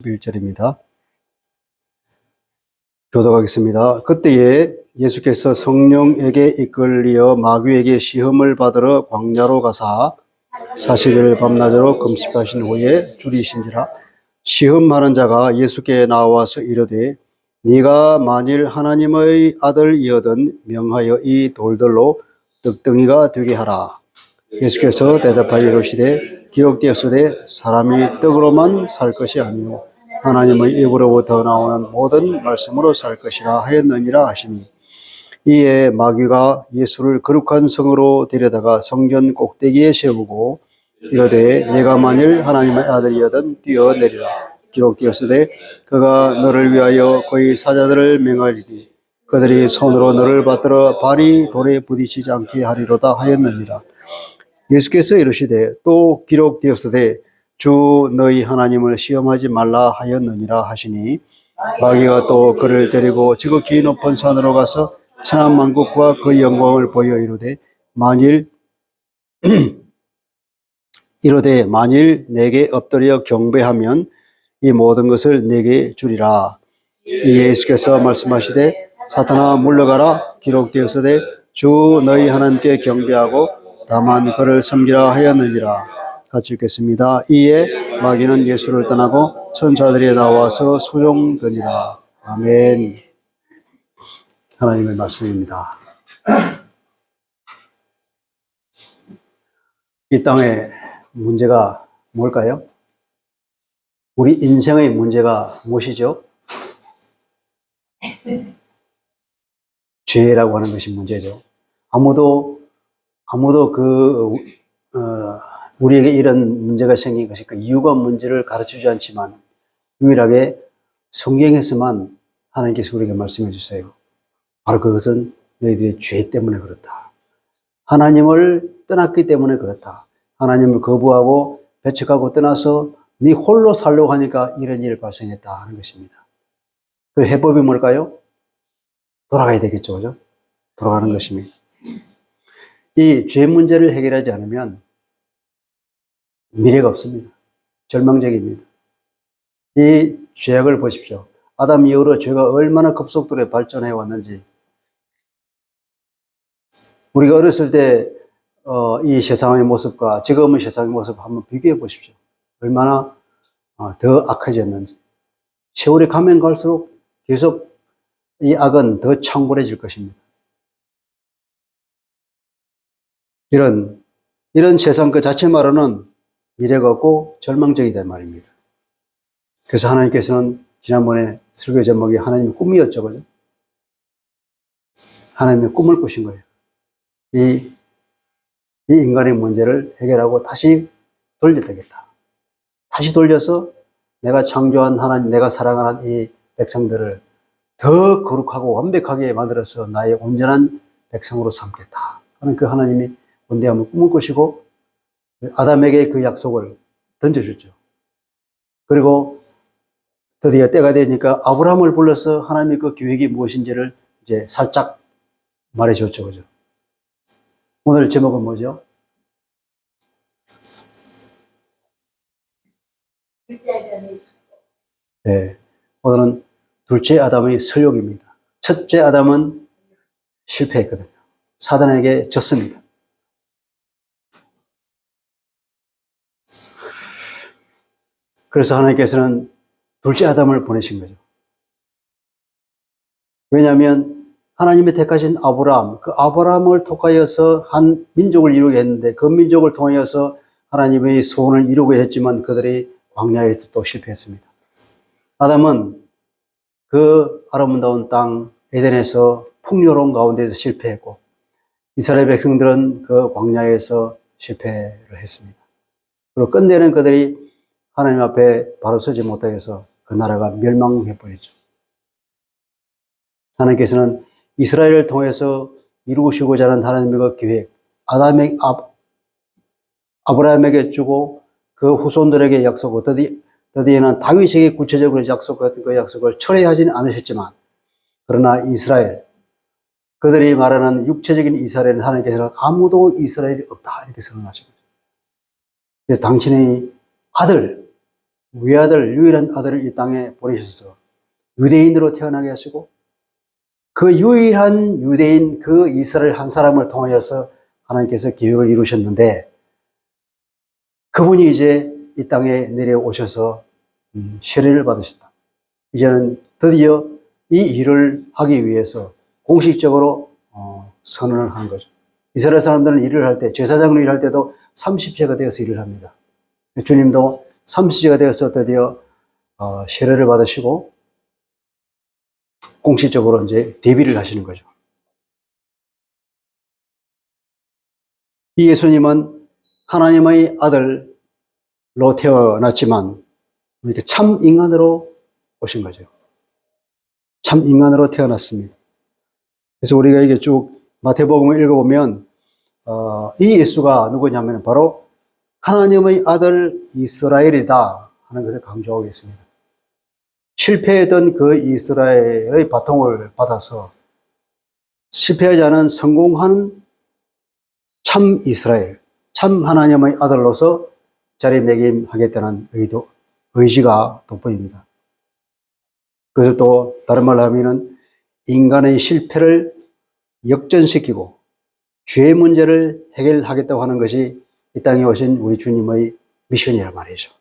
1절입니다. 교독하겠습니다. 그때에 예수께서 성령에게 이끌려 마귀에게 시험을 받으러 광야로 가사 40일 밤낮으로 금식하신 후에 줄이신지라. 시험하는 자가 예수께 나와서 이르되 네가 만일 하나님의 아들이거든 명하여 이 돌들로 떡덩이가 되게 하라. 예수께서 대답하여 이르시되 기록되었으되 사람이 떡으로만 살 것이 아니요 하나님의 입으로부터 나오는 모든 말씀으로 살 것이라 하였느니라 하시니, 이에 마귀가 예수를 거룩한 성으로 데려다가 성전 꼭대기에 세우고 이르되 내가 만일 하나님의 아들이거든 뛰어내리라. 기록되었으되 그가 너를 위하여 그의 사자들을 명하리니 그들이 손으로 너를 받들어 발이 돌에 부딪히지 않게 하리로다 하였느니라. 예수께서 이르시되 또 기록되었으되 주 너희 하나님을 시험하지 말라 하였느니라 하시니, 마귀가 또 그를 데리고 지극히 높은 산으로 가서 천하만국과 그 영광을 보여 이르되 만일 내게 엎드려 경배하면 이 모든 것을 내게 주리라. 이 예수께서 말씀하시되 사탄아 물러가라. 기록되었으되 주 너희 하나님께 경배하고 다만 그를 섬기라 하였느니라. 같이 읽겠습니다. 이에 마귀는 예수를 떠나고 천사들이 나와서 수종되니라. 아멘. 하나님의 말씀입니다. 이 땅의 문제가 뭘까요? 우리 인생의 문제가 무엇이죠? 죄라고 하는 것이 문제죠. 아무도 우리에게 이런 문제가 생긴 것이 그 이유가 뭔지를 가르쳐주지 않지만 유일하게 성경에서만 하나님께서 우리에게 말씀해 주세요. 바로 그것은 너희들의 죄 때문에 그렇다. 하나님을 떠났기 때문에 그렇다. 하나님을 거부하고 배척하고 떠나서 네 홀로 살려고 하니까 이런 일이 발생했다 하는 것입니다. 그 해법이 뭘까요? 돌아가야 되겠죠, 그죠? 돌아가는 것입니다. 이 죄 문제를 해결하지 않으면 미래가 없습니다. 절망적입니다. 이 죄악을 보십시오. 아담 이후로 죄가 얼마나 급속도로 발전해 왔는지. 우리가 어렸을 때 이 세상의 모습과 지금의 세상의 모습을 한번 비교해 보십시오. 얼마나 더 악해졌는지. 세월이 가면 갈수록 계속 이 악은 더 창궐해질 것입니다. 이런 세상 그 자체만으로는 미래가 없고 절망적이다 말입니다. 그래서 하나님께서는 지난번에 설교 제목이 하나님의 꿈이었죠, 그죠? 하나님의 꿈을 꾸신 거예요. 이 인간의 문제를 해결하고 다시 돌려야 되겠다. 다시 돌려서 내가 창조한 하나님, 내가 사랑하는 이 백성들을 더 거룩하고 완벽하게 만들어서 나의 온전한 백성으로 삼겠다 하는 그 하나님이 원대함을 꿈을 꾸시고 아담에게 그 약속을 던져줬죠. 그리고 드디어 때가 되니까 아브라함을 불러서 하나님의 그 계획이 무엇인지를 이제 살짝 말해줬죠, 그죠? 오늘 제목은 뭐죠? 네, 오늘은 둘째 아담의 설욕입니다. 첫째 아담은 실패했거든요. 사단에게 졌습니다. 그래서 하나님께서는 둘째 아담을 보내신 거죠. 왜냐하면 하나님의 택하신 아브라함, 그 아브라함을 통하여서 한 민족을 이루게 했는데 그 민족을 통하여서 하나님의 소원을 이루게 했지만 그들이 광야에서 또 실패했습니다. 아담은 그 아름다운 땅 에덴에서 풍요로운 가운데서 실패했고 이스라엘 백성들은 그 광야에서 실패를 했습니다. 그리고 끝내는 그들이 하나님 앞에 바로 서지 못하여서 그 나라가 멸망해버리죠. 하나님께서는 이스라엘을 통해서 이루시고자 하는 하나님의 그 계획, 아브라함에게 주고 그 후손들에게 약속을 드디어는 다윗에게 구체적으로 약속했던 그 약속을 철회하지는 않으셨지만, 그러나 이스라엘, 그들이 말하는 육체적인 이스라엘은 하나님께서는 아무도 이스라엘이 없다 이렇게 선언하신 거죠. 그래서 당신의 아들, 외아들, 유일한 아들을 이 땅에 보내셔서 유대인으로 태어나게 하시고 그 유일한 유대인 그 이스라엘 한 사람을 통하여서 하나님께서 계획을 이루셨는데 그분이 이제 이 땅에 내려오셔서 세례를 받으셨다. 이제는 드디어 이 일을 하기 위해서 공식적으로 선언을 하는 거죠. 이스라엘 사람들은 일을 할 때, 제사장으로 일할 때도 30세가 되어서 일을 합니다. 주님도 30세가 되어서 드디어 세례를 받으시고 공식적으로 이제 데뷔를 하시는 거죠. 이 예수님은 하나님의 아들로 태어났지만 이렇게 참 인간으로 오신 거죠. 참 인간으로 태어났습니다. 그래서 우리가 이게 쭉 마태복음을 읽어보면 이 예수가 누구냐면 바로 하나님의 아들 이스라엘이다 하는 것을 강조하고 있습니다. 실패했던 그 이스라엘의 바통을 받아서 실패하지 않은 성공한 참 이스라엘, 참 하나님의 아들로서 자리매김하겠다는 의지가 돋보입니다. 그래서 또 다른 말로 하면은 인간의 실패를 역전시키고 죄의 문제를 해결하겠다고 하는 것이 이 땅에 오신 우리 주님의 미션이란 말이죠.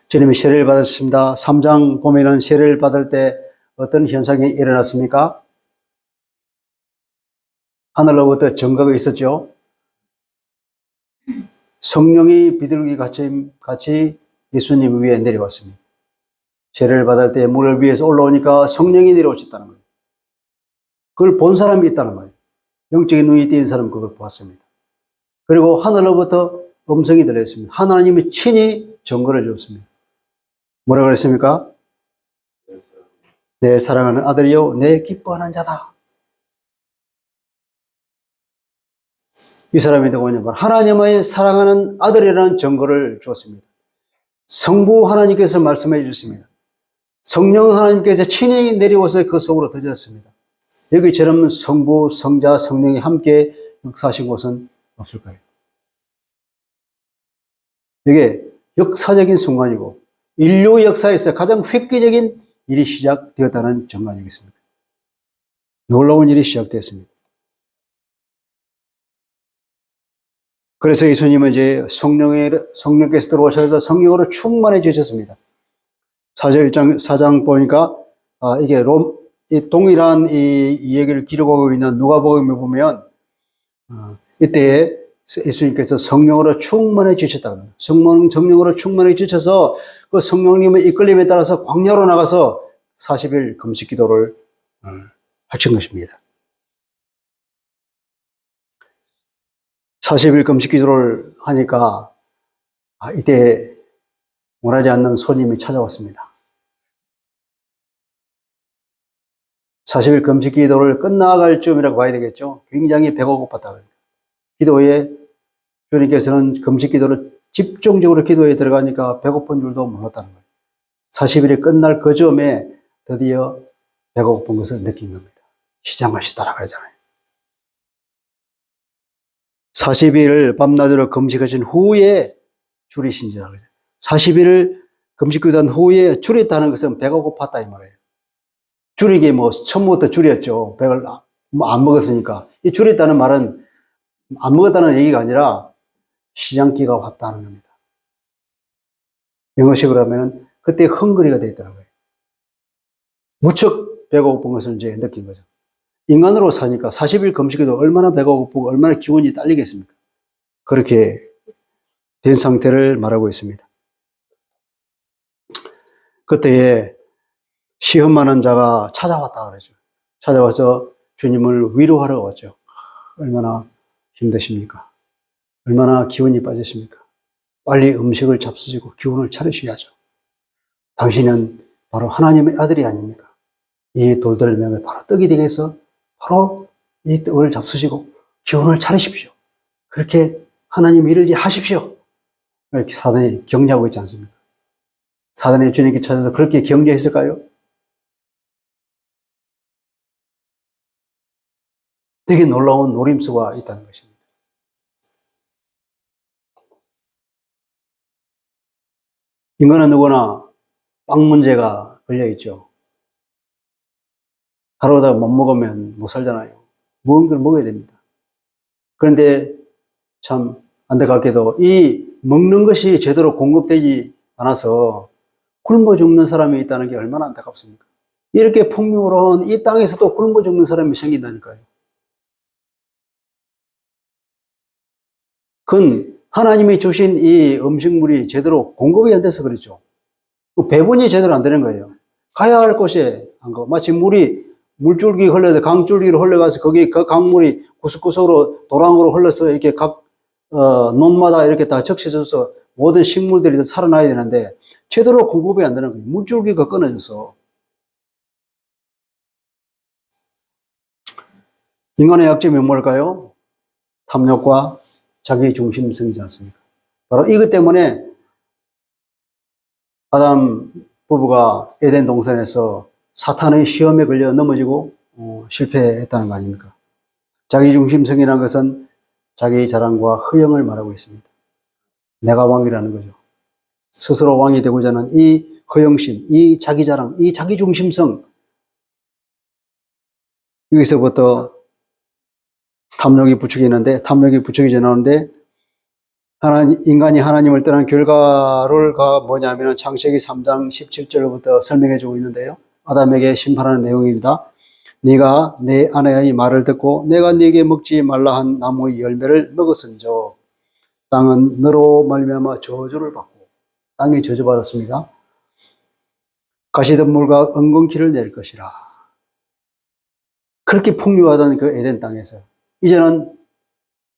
주님이 세례를 받았습니다. 3장 보면은 세례를 받을 때 어떤 현상이 일어났습니까? 하늘로부터 전가가 있었죠. 성령이 비둘기 같이 예수님 위에 내려왔습니다. 세례를 받을 때 물을 위에서 올라오니까 성령이 내려오셨다는 거예요. 그걸 본 사람이 있다는 거예요. 영적인 눈이 띄는 사람은 그걸 보았습니다. 그리고 하늘로부터 음성이 들렸습니다. 하나님이 친히 증거를 줬습니다. 뭐라고 그랬습니까? 내 사랑하는 아들이요, 내 기뻐하는 자다. 이 사람이 누구냐면 하나님의 사랑하는 아들이라는 증거를 주었습니다. 성부 하나님께서 말씀해 주셨습니다. 성령 하나님께서 친히 내려오셔서 그 속으로 들어졌습니다. 여기처럼 성부, 성자, 성령이 함께 역사하신 곳은 없을 거예요. 이게 역사적인 순간이고 인류 역사에서 가장 획기적인 일이 시작되었다는 증거 아니겠습니까? 놀라운 일이 시작되었습니다. 그래서 예수님은 이제 성령께서 들어오셔서 성령으로 충만해지셨습니다. 4장 보니까 이게 이 동일한 이 얘기를 기록하고 있는 누가복음에 보면 이때에 예수님께서 성령으로 충만해지셨다고 합니다. 성령으로 충만해지셔서 그 성령님의 이끌림에 따라서 광야로 나가서 40일 금식 기도를 하신 것입니다. 40일 금식 기도를 하니까 이때 원하지 않는 손님이 찾아왔습니다. 40일 금식 기도를 끝나갈 쯤이라고 봐야 되겠죠. 굉장히 배가 고팠다. 기도에 주님께서는 금식 기도를 집중적으로 기도에 들어가니까 배고픈 줄도 몰랐다는 거예요. 40일이 끝날 그 즈음에 드디어 배가 고픈 것을 느낀 겁니다. 시장하시더라 그러잖아요. 40일을 밤낮으로 금식하신 후에 줄이신지라 그래요. 40일을 금식 기도한 후에 줄였다는 것은 배가 고팠다 이 말이에요. 줄이기 처음부터 줄였죠. 배를 안 먹었으니까. 이 줄였다는 말은 안 먹었다는 얘기가 아니라 시장기가 왔다는 겁니다. 영어식으로 하면 그때 헝그리가 되어 있더라고요. 무척 배가 고픈 것을 이제 느낀 거죠. 인간으로 사니까 40일 금식에도 얼마나 배가 고프고 얼마나 기운이 딸리겠습니까? 그렇게 된 상태를 말하고 있습니다. 그때에 시험 많은 자가 찾아왔다 그러죠. 찾아와서 주님을 위로하러 왔죠. 얼마나 힘드십니까? 얼마나 기운이 빠지십니까? 빨리 음식을 잡수시고 기운을 차리셔야죠. 당신은 바로 하나님의 아들이 아닙니까? 이 돌들을 매면 바로 떡이 되게 해서 바로 이 떡을 잡수시고 기운을 차리십시오. 그렇게 하나님 일을 하십시오. 이렇게 사단이 격려하고 있지 않습니까? 사단이 주님께 찾아서 그렇게 격려했을까요? 되게 놀라운 노림수가 있다는 것입니다. 인간은 누구나 빵 문제가 걸려있죠. 하루다 못 먹으면 못 살잖아요. 먹은 걸 먹어야 됩니다. 그런데 참 안타깝게도 이 먹는 것이 제대로 공급되지 않아서 굶어 죽는 사람이 있다는 게 얼마나 안타깝습니까? 이렇게 풍요로운 이 땅에서도 굶어 죽는 사람이 생긴다니까요. 그건 하나님이 주신 이 음식물이 제대로 공급이 안 돼서 그렇죠. 배분이 제대로 안 되는 거예요. 가야 할 곳에 안 가고, 마치 물줄기 흘러서 강줄기로 흘러가서 거기 그 강물이 구석구석으로 도랑으로 흘러서 이렇게 각 논마다 이렇게 다 적셔져서 모든 식물들이 다 살아나야 되는데 제대로 공급이 안 되는 거예요. 물줄기가 끊어져서. 인간의 약점이 뭘까요? 탐욕과 자기 중심성이지 않습니까? 바로 이것 때문에 아담 부부가 에덴 동산에서 사탄의 시험에 걸려 넘어지고 실패했다는 거 아닙니까? 자기 중심성이라는 것은 자기 자랑과 허영을 말하고 있습니다. 내가 왕이라는 거죠. 스스로 왕이 되고자 하는 이 허영심, 이 자기 자랑, 이 자기 중심성, 여기서부터 탐욕이 부추기는데, 탐욕이 부추기져 나오는데, 인간이 하나님을 떠난 결과가 뭐냐면 창세기 3장 17절부터 설명해 주고 있는데요. 아담에게 심판하는 내용입니다. 네가 내 아내의 말을 듣고 내가 네게 먹지 말라 한 나무의 열매를 먹었은저 땅은 너로 말미암아 저주를 받고, 땅이 저주받았습니다. 가시덤불과 엉겅퀴를 낼 것이라. 그렇게 풍요하던 그 에덴 땅에서 이제는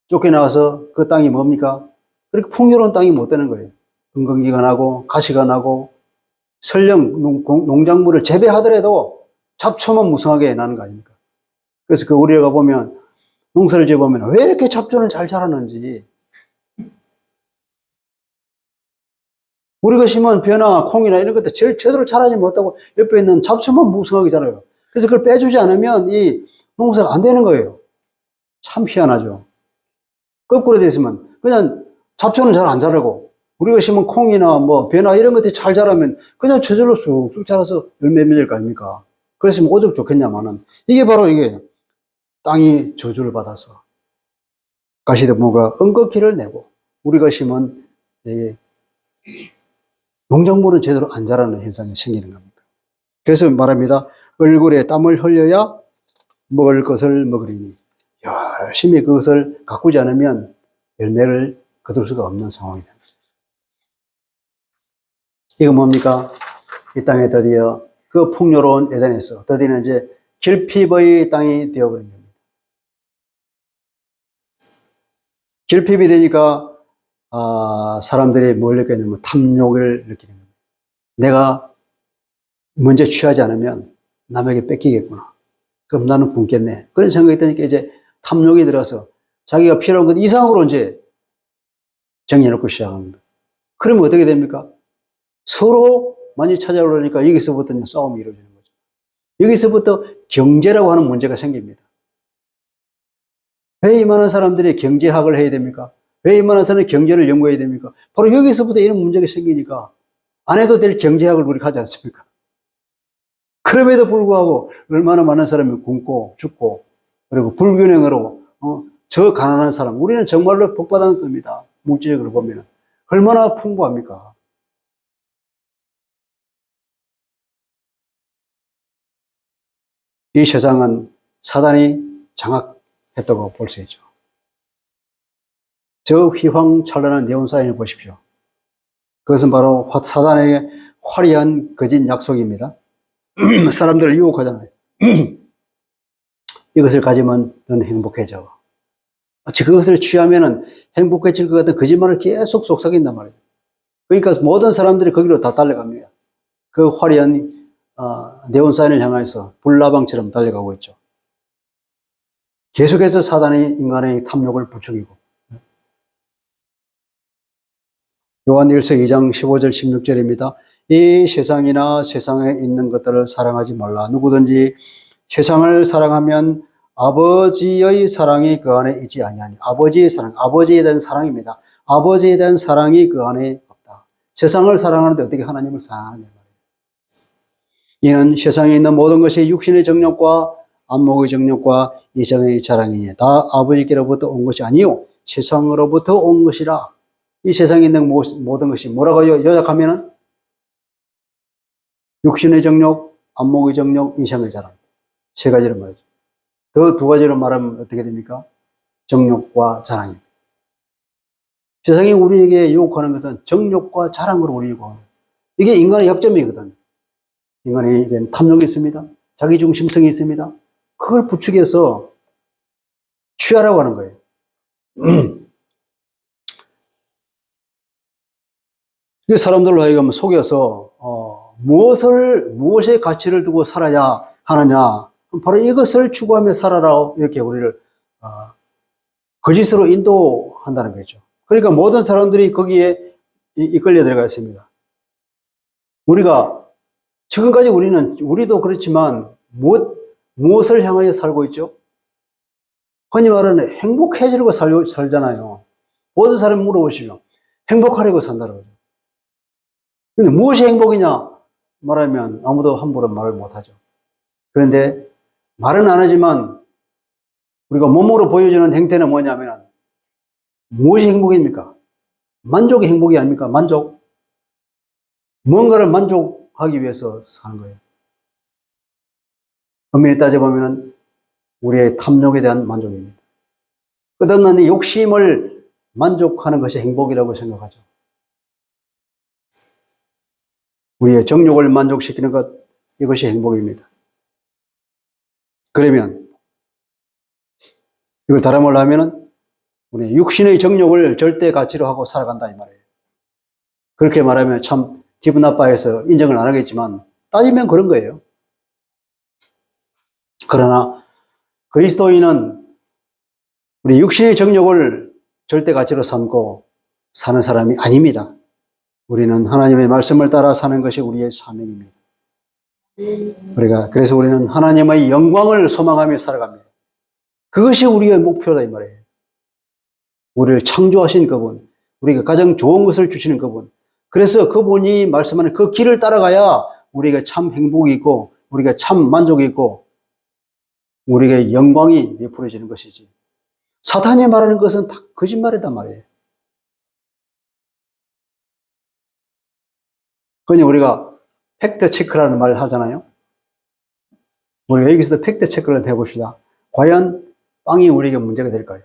쫓겨나와서 그 땅이 뭡니까? 그렇게 풍요로운 땅이 못 되는 거예요. 엉겅퀴가 나고 가시가 나고 설령 농작물을 재배하더라도 잡초만 무성하게 나는 거 아닙니까? 그래서 그 우리가 보면 농사를 지어보면 왜 이렇게 잡초는 잘 자라는지, 우리가 심은 벼나 콩이나 이런 것도 제대로 자라지 못하고 옆에 있는 잡초만 무성하게 자라요. 그래서 그걸 빼주지 않으면 이 농사가 안 되는 거예요. 참 희한하죠. 거꾸로 돼 있으면 그냥 잡초는 잘 안 자라고, 우리가 심은 콩이나 뭐 벼나 이런 것들이 잘 자라면 그냥 저절로 쑥쑥 자라서 열매 맺을 거 아닙니까? 그랬으면 오죽 좋겠냐마는, 이게 바로 이게 땅이 저주를 받아서 가시덤불과 엉겅퀴를 내고 우리가 심은 농작물은 제대로 안 자라는 현상이 생기는 겁니다. 그래서 말합니다. 얼굴에 땀을 흘려야 먹을 것을 먹으리니, 열심히 그것을 가꾸지 않으면 열매를 거둘 수가 없는 상황이 됩니다. 이거 뭡니까? 이 땅에 드디어 그 풍요로운 에덴에서 드디어 이제 결핍의 땅이 되어버린 겁니다. 결핍이 되니까 사람들이 뭘 느끼냐면 탐욕을 느끼는 겁니다. 내가 먼저 취하지 않으면 남에게 뺏기겠구나. 그럼 나는 굶겠네. 그런 생각이 드니까 이제 탐욕이 들어서 자기가 필요한 것 이상으로 이제 정해놓고 시작합니다. 그러면 어떻게 됩니까? 서로 많이 찾아오려니까 여기서부터 싸움이 이루어지는 거죠. 여기서부터 경제라고 하는 문제가 생깁니다. 왜 이 많은 사람들이 경제학을 해야 됩니까? 왜 이 많은 사람들이 경제를 연구해야 됩니까? 바로 여기서부터 이런 문제가 생기니까 안 해도 될 경제학을 우리가 하지 않습니까? 그럼에도 불구하고 얼마나 많은 사람이 굶고 죽고, 그리고 불균형으로 저 가난한 사람, 우리는 정말로 복받은 겁니다. 물질적으로 보면 얼마나 풍부합니까? 이 세상은 사단이 장악했다고 볼 수 있죠. 저 휘황찬란한 네온사인을 보십시오. 그것은 바로 사단에게 화려한 거짓 약속입니다. 사람들을 유혹하잖아요. 이것을 가지면 너는 행복해져. 마치 그것을 취하면 행복해질 것 같은 거짓말을 계속 속삭인단 말이에요. 그러니까 모든 사람들이 거기로 다 달려갑니다. 그 화려한 네온사인을 향해서 불나방처럼 달려가고 있죠. 계속해서 사단이 인간의 탐욕을 부추기고, 요한일서 2장 15절 16절입니다. 이 세상이나 세상에 있는 것들을 사랑하지 말라. 누구든지 세상을 사랑하면 아버지의 사랑이 그 안에 있지 아니하니. 아버지의 사랑, 아버지에 대한 사랑입니다. 아버지에 대한 사랑이 그 안에 없다. 세상을 사랑하는데 어떻게 하나님을 사랑하냐 말이에요. 이는 세상에 있는 모든 것이 육신의 정욕과 안목의 정욕과 이성의 자랑이니 다 아버지께로부터 온 것이 아니요 세상으로부터 온 것이라. 이 세상에 있는 모든 것이 뭐라고요? 요약하면은 육신의 정욕, 안목의 정욕, 이성의 자랑. 세 가지로 말이죠. 더 두 가지로 말하면 어떻게 됩니까? 정욕과 자랑입니다. 세상이 우리에게 유혹하는 것은 정욕과 자랑으로 우리 유혹합니다. 이게 인간의 약점이거든. 인간에게는 탐욕이 있습니다. 자기중심성이 있습니다. 그걸 부추겨서 취하라고 하는 거예요. 이 사람들로 하여금 속여서 무엇의 가치를 두고 살아야 하느냐, 바로 이것을 추구하며 살아라, 이렇게 우리를 거짓으로 인도한다는 거죠. 그러니까 모든 사람들이 거기에 이끌려 들어가 있습니다. 우리가 지금까지 우리도 그렇지만 무엇을 향하여 살고 있죠? 흔히 말하는 행복해지려고 살잖아요. 모든 사람이 물어보시면 행복하려고 산다는 거죠. 근데 무엇이 행복이냐 말하면 아무도 함부로 말을 못하죠. 그런데 말은 안 하지만 우리가 몸으로 보여주는 행태는 뭐냐면 무엇이 행복입니까? 만족이 행복이 아닙니까? 만족. 뭔가를 만족하기 위해서 사는 거예요. 엄밀히 따져보면 우리의 탐욕에 대한 만족입니다. 끝없는 욕심을 만족하는 것이 행복이라고 생각하죠. 우리의 정욕을 만족시키는 것, 이것이 행복입니다. 그러면 이걸 다른 말로 하면은 우리 육신의 정욕을 절대 가치로 하고 살아간다 이 말이에요. 그렇게 말하면 참 기분 나빠해서 인정을 안 하겠지만 따지면 그런 거예요. 그러나 그리스도인은 우리 육신의 정욕을 절대 가치로 삼고 사는 사람이 아닙니다. 우리는 하나님의 말씀을 따라 사는 것이 우리의 사명입니다. 그래서 우리는 하나님의 영광을 소망하며 살아갑니다. 그것이 우리의 목표다 이 말이에요. 우리를 창조하신 그분, 우리가 가장 좋은 것을 주시는 그분, 그래서 그분이 말씀하는 그 길을 따라가야 우리가 참 행복이 있고 우리가 참 만족이 있고 우리에게 영광이 베풀어지는 것이지. 사탄이 말하는 것은 다 거짓말이단 말이에요. 그냥 우리가 팩트 체크라는 말을 하잖아요. 우리가 여기서 팩트 체크를 해봅시다. 과연 빵이 우리에게 문제가 될까요?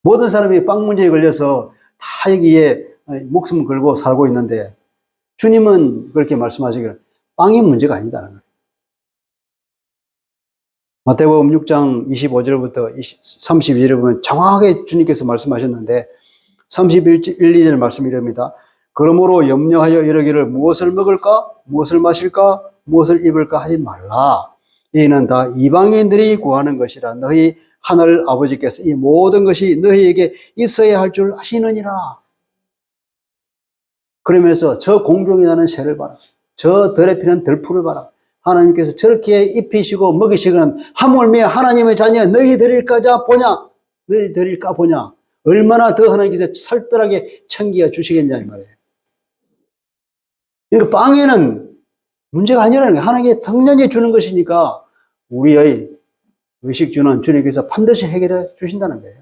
모든 사람이 빵 문제에 걸려서 다 여기에 목숨 걸고 살고 있는데 주님은 그렇게 말씀하시기를 빵이 문제가 아니다라는 거예요. 마태복음 6장 25절부터 32절을 보면 정확하게 주님께서 말씀하셨는데 31, 2절 말씀이 이럽니다. 그러므로 염려하여 이르기를 무엇을 먹을까? 무엇을 마실까? 무엇을 입을까? 하지 말라. 이는 다 이방인들이 구하는 것이라. 너희 하늘 아버지께서 이 모든 것이 너희에게 있어야 할 줄 아시느니라. 그러면서 저 공중에 나는 새를 봐라. 저 들에 피는 들풀을 봐라. 하나님께서 저렇게 입히시고 먹이시고는 하물며 하나님의 자녀 너희들일까 보냐? 너희들일까 보냐? 얼마나 더 하나님께서 살뜰하게 챙겨 주시겠냐 이 말이에요. 그러니까 빵에는 문제가 아니라는 거예요. 하나님께 당연히 주는 것이니까 우리의 의식주는 주님께서 반드시 해결해 주신다는 거예요.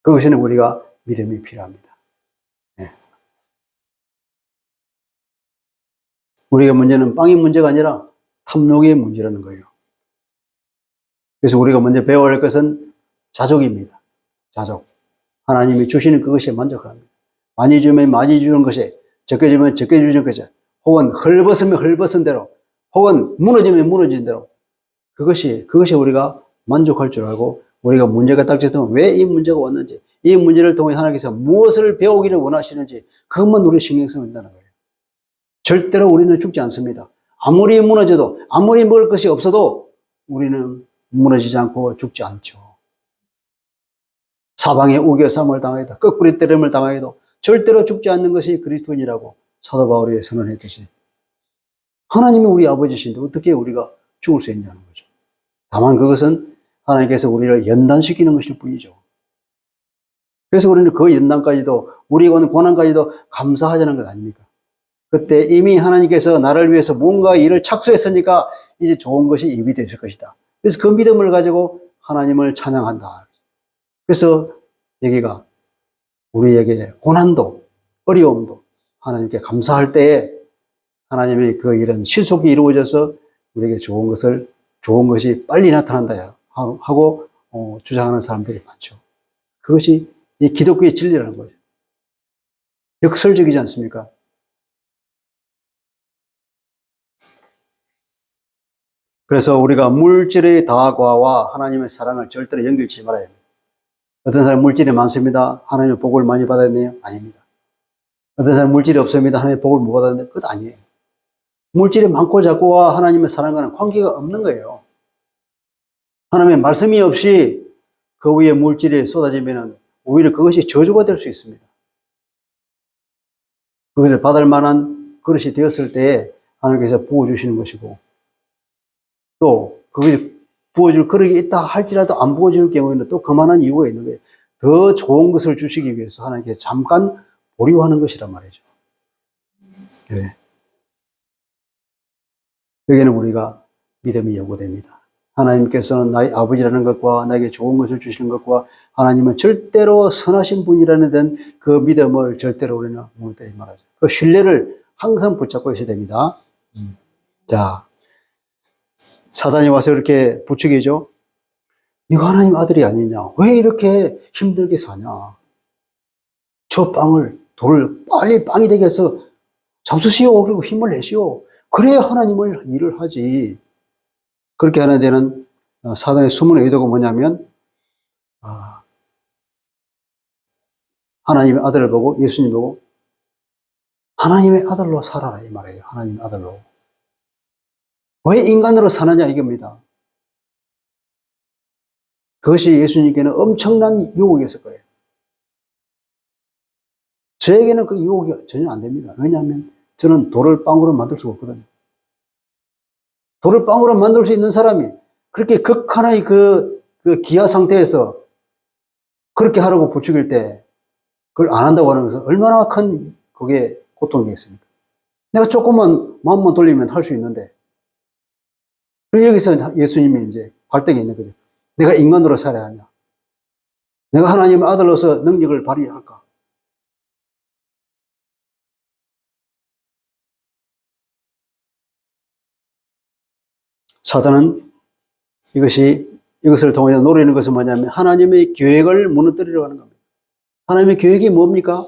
그것에는 우리가 믿음이 필요합니다. 네. 우리의 문제는 빵의 문제가 아니라 탐욕의 문제라는 거예요. 그래서 우리가 먼저 배워야 할 것은 자족입니다. 자족. 하나님이 주시는 그것에 만족합니다. 많이 주면 많이 주는 것이, 적게 주면 적게 주는 것이, 혹은 헐벗으면 헐벗은 대로, 혹은 무너지면 무너진 대로, 그것이 우리가 만족할 줄 알고, 우리가 문제가 닥쳐서 왜 이 문제가 왔는지, 이 문제를 통해 하나님께서 무엇을 배우기를 원하시는지, 그것만 우리 신경 써야 된다는 거예요. 절대로 우리는 죽지 않습니다. 아무리 무너져도, 아무리 먹을 것이 없어도 우리는 무너지지 않고 죽지 않죠. 사방에 우겨쌈을 당하여도, 거꾸로 때림을 당하여도 절대로 죽지 않는 것이 그리스도인이라고 사도 바울이 선언했듯이 하나님이 우리 아버지신데 어떻게 우리가 죽을 수 있냐는 거죠. 다만 그것은 하나님께서 우리를 연단시키는 것일 뿐이죠. 그래서 우리는 그 연단까지도, 우리가 오는 고난까지도 감사하자는 것 아닙니까? 그때 이미 하나님께서 나를 위해서 뭔가 일을 착수했으니까 이제 좋은 것이 입이 되실 것이다. 그래서 그 믿음을 가지고 하나님을 찬양한다. 그래서 여기가 우리에게 고난도, 어려움도 하나님께 감사할 때에 하나님의 그 일은 신속히 이루어져서 우리에게 좋은 것이 빨리 나타난다 하고 주장하는 사람들이 많죠. 그것이 이 기독교의 진리라는 거죠. 역설적이지 않습니까? 그래서 우리가 물질의 다과와 하나님의 사랑을 절대로 연결치 말아야 합니다. 어떤 사람 물질이 많습니다. 하나님의 복을 많이 받았네요? 아닙니다. 어떤 사람 물질이 없습니다. 하나님의 복을 못 받았는데? 그것 아니에요. 물질이 많고 작고와 하나님의 사랑과는 관계가 없는 거예요. 하나님의 말씀이 없이 그 위에 물질이 쏟아지면 오히려 그것이 저주가 될 수 있습니다. 그것을 받을 만한 그릇이 되었을 때에 하나님께서 부어주시는 것이고, 또 그것이 부어줄 그릇이 있다 할지라도 안 부어줄 경우에는 또 그만한 이유가 있는 거예요. 더 좋은 것을 주시기 위해서 하나님께서 잠깐 보류하는 것이란 말이죠. 네. 여기는 우리가 믿음이 요구됩니다. 하나님께서는 나의 아버지라는 것과 나에게 좋은 것을 주시는 것과 하나님은 절대로 선하신 분이라는 된 그 믿음을 절대로 우리는 무너뜨리지 말아야죠. 그 신뢰를 항상 붙잡고 있어야 됩니다. 자, 사단이 와서 이렇게 부추기죠. 네가 하나님 아들이 아니냐? 왜 이렇게 힘들게 사냐? 저 돌을 빨리 빵이 되게 해서 잡수시오. 그리고 힘을 내시오. 그래야 하나님을 일을 하지. 그렇게 하는 데는 사단의 숨은 의도가 뭐냐면 하나님의 아들을 보고 예수님 보고 하나님의 아들로 살아라 이 말이에요. 하나님의 아들로. 왜 인간으로 사느냐 이겁니다. 그것이 예수님께는 엄청난 유혹이었을 거예요. 저에게는 그 유혹이 전혀 안 됩니다. 왜냐하면 저는 돌을 빵으로 만들 수가 없거든요. 돌을 빵으로 만들 수 있는 사람이 그렇게 극한의 그 기아 상태에서 그렇게 하라고 부추길 때 그걸 안 한다고 하는 것은 얼마나 큰 그게 고통이겠습니까? 내가 조금만 마음만 돌리면 할 수 있는데. 그래서 여기서 예수님이 이제 발등에 있는 거죠. 내가 인간으로 살아야 하냐? 내가 하나님의 아들로서 능력을 발휘할까? 사단은 이것을 통해 노리는 것은 뭐냐면 하나님의 계획을 무너뜨리려고 하는 겁니다. 하나님의 계획이 뭡니까?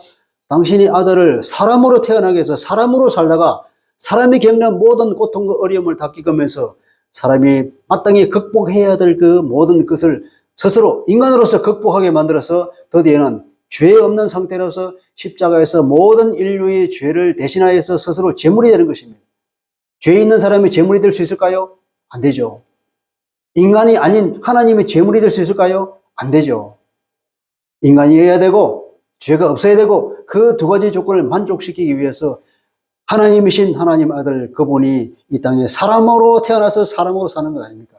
당신이 아들을 사람으로 태어나게 해서 사람으로 살다가 사람이 겪는 모든 고통과 어려움을 다 겪으면서 사람이 마땅히 극복해야 될 그 모든 것을 스스로 인간으로서 극복하게 만들어서 드디어는 죄 없는 상태로서 십자가에서 모든 인류의 죄를 대신하여서 스스로 제물이 되는 것입니다. 죄 있는 사람이 제물이 될 수 있을까요? 안 되죠. 인간이 아닌 하나님의 제물이 될 수 있을까요? 안 되죠. 인간이어야 되고 죄가 없어야 되고 그 두 가지 조건을 만족시키기 위해서 하나님이신 하나님 아들 그분이 이 땅에 사람으로 태어나서 사람으로 사는 것 아닙니까?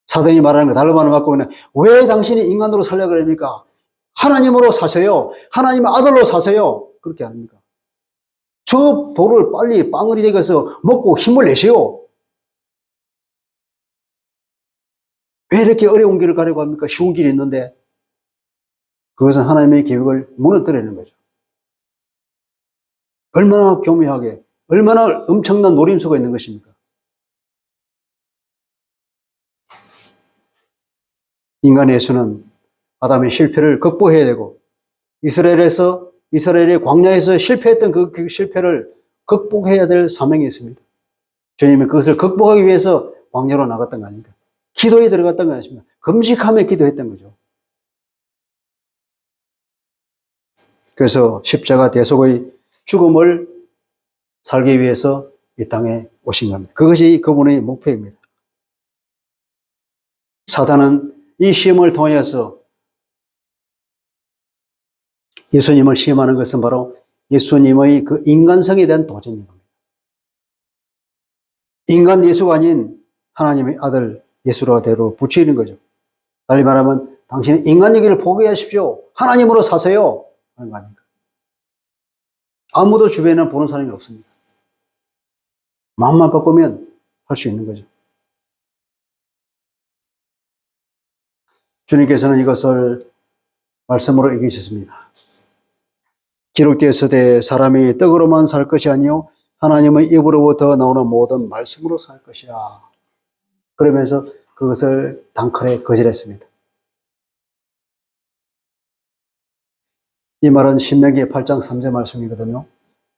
사단이 말하는 거 달로 말로 바꾸면 왜 당신이 인간으로 살려고 그럽니까? 하나님으로 사세요. 하나님의 아들로 사세요. 그렇게 합니까? 저 돌을 빨리 빵을 되게 해서 먹고 힘을 내세요. 왜 이렇게 어려운 길을 가려고 합니까? 쉬운 길이 있는데. 그것은 하나님의 계획을 무너뜨리는 거죠. 얼마나 교묘하게, 얼마나 엄청난 노림수가 있는 것입니까? 인간의 예수는 아담의 실패를 극복해야 되고 이스라엘의 광야에서 실패했던 그 실패를 극복해야 될 사명이 있습니다. 주님이 그것을 극복하기 위해서 광야로 나갔던 거 아닙니까? 기도에 들어갔던 거 아닙니까? 금식하며 기도했던 거죠. 그래서 십자가 대속의 죽음을 살기 위해서 이 땅에 오신 겁니다. 그것이 그분의 목표입니다. 사단은 이 시험을 통해서 예수님을 시험하는 것은 바로 예수님의 그 인간성에 대한 도전인 겁니다. 인간 예수가 아닌 하나님의 아들 예수로 대로 붙이는 거죠. 달리 말하면 당신은 인간 얘기를 포기하십시오. 하나님으로 사세요. 하는 거 아닙니까? 아무도 주변에는 보는 사람이 없습니다. 마음만 바꾸면 할 수 있는 거죠. 주님께서는 이것을 말씀으로 이기셨습니다. 기록되었으되 사람이 떡으로만 살 것이 아니요 하나님의 입으로부터 나오는 모든 말씀으로 살 것이라. 그러면서 그것을 단칼에 거절했습니다. 이 말은 신명기 8장 3절 말씀이거든요.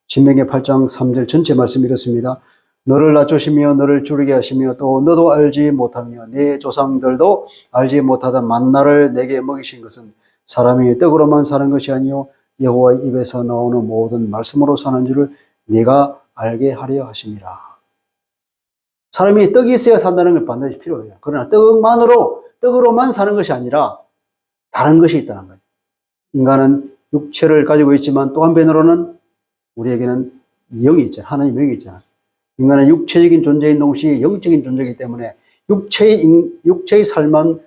신명기 8장 3절 전체 말씀이 이렇습니다. 너를 낮추시며 너를 줄이게 하시며 또 너도 알지 못하며 네 조상들도 알지 못하던 만나를 내게 먹이신 것은 사람이 떡으로만 사는 것이 아니요 여호와의 입에서 나오는 모든 말씀으로 사는 줄을 네가 알게 하려 하심이라. 사람이 떡이 있어야 산다는 걸 반드시 필요해요. 그러나 떡으로만 사는 것이 아니라 다른 것이 있다는 거예요. 인간은 육체를 가지고 있지만 또 한편으로는 우리에게는 영이 있잖아요. 하나님의 영이 있잖아요. 인간은 육체적인 존재인 동시에 영적인 존재이기 때문에 육체의 삶만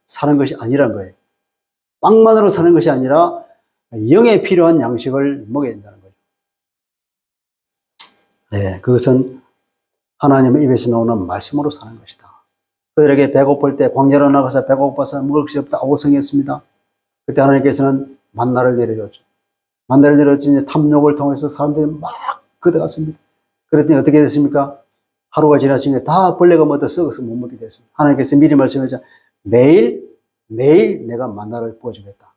사는 것이 아니란 거예요. 빵만으로 사는 것이 아니라 영에 필요한 양식을 먹어야 된다는 거죠. 네, 그것은 하나님의 입에서 나오는 말씀으로 사는 것이다. 그들에게 배고플 때 광야로 나가서 배고파서 먹을 것이 없다 아우성했습니다. 그때 하나님께서는 만나를 내려줬죠. 만나를 내려줬더니 탐욕을 통해서 사람들이 막 걷어갔습니다. 그랬더니 어떻게 됐습니까? 하루가 지나치니까 다 벌레가 먹어 썩어서 못 먹게 됐습니다. 하나님께서 미리 말씀하셨죠. 매일 내가 만나를 부어주겠다.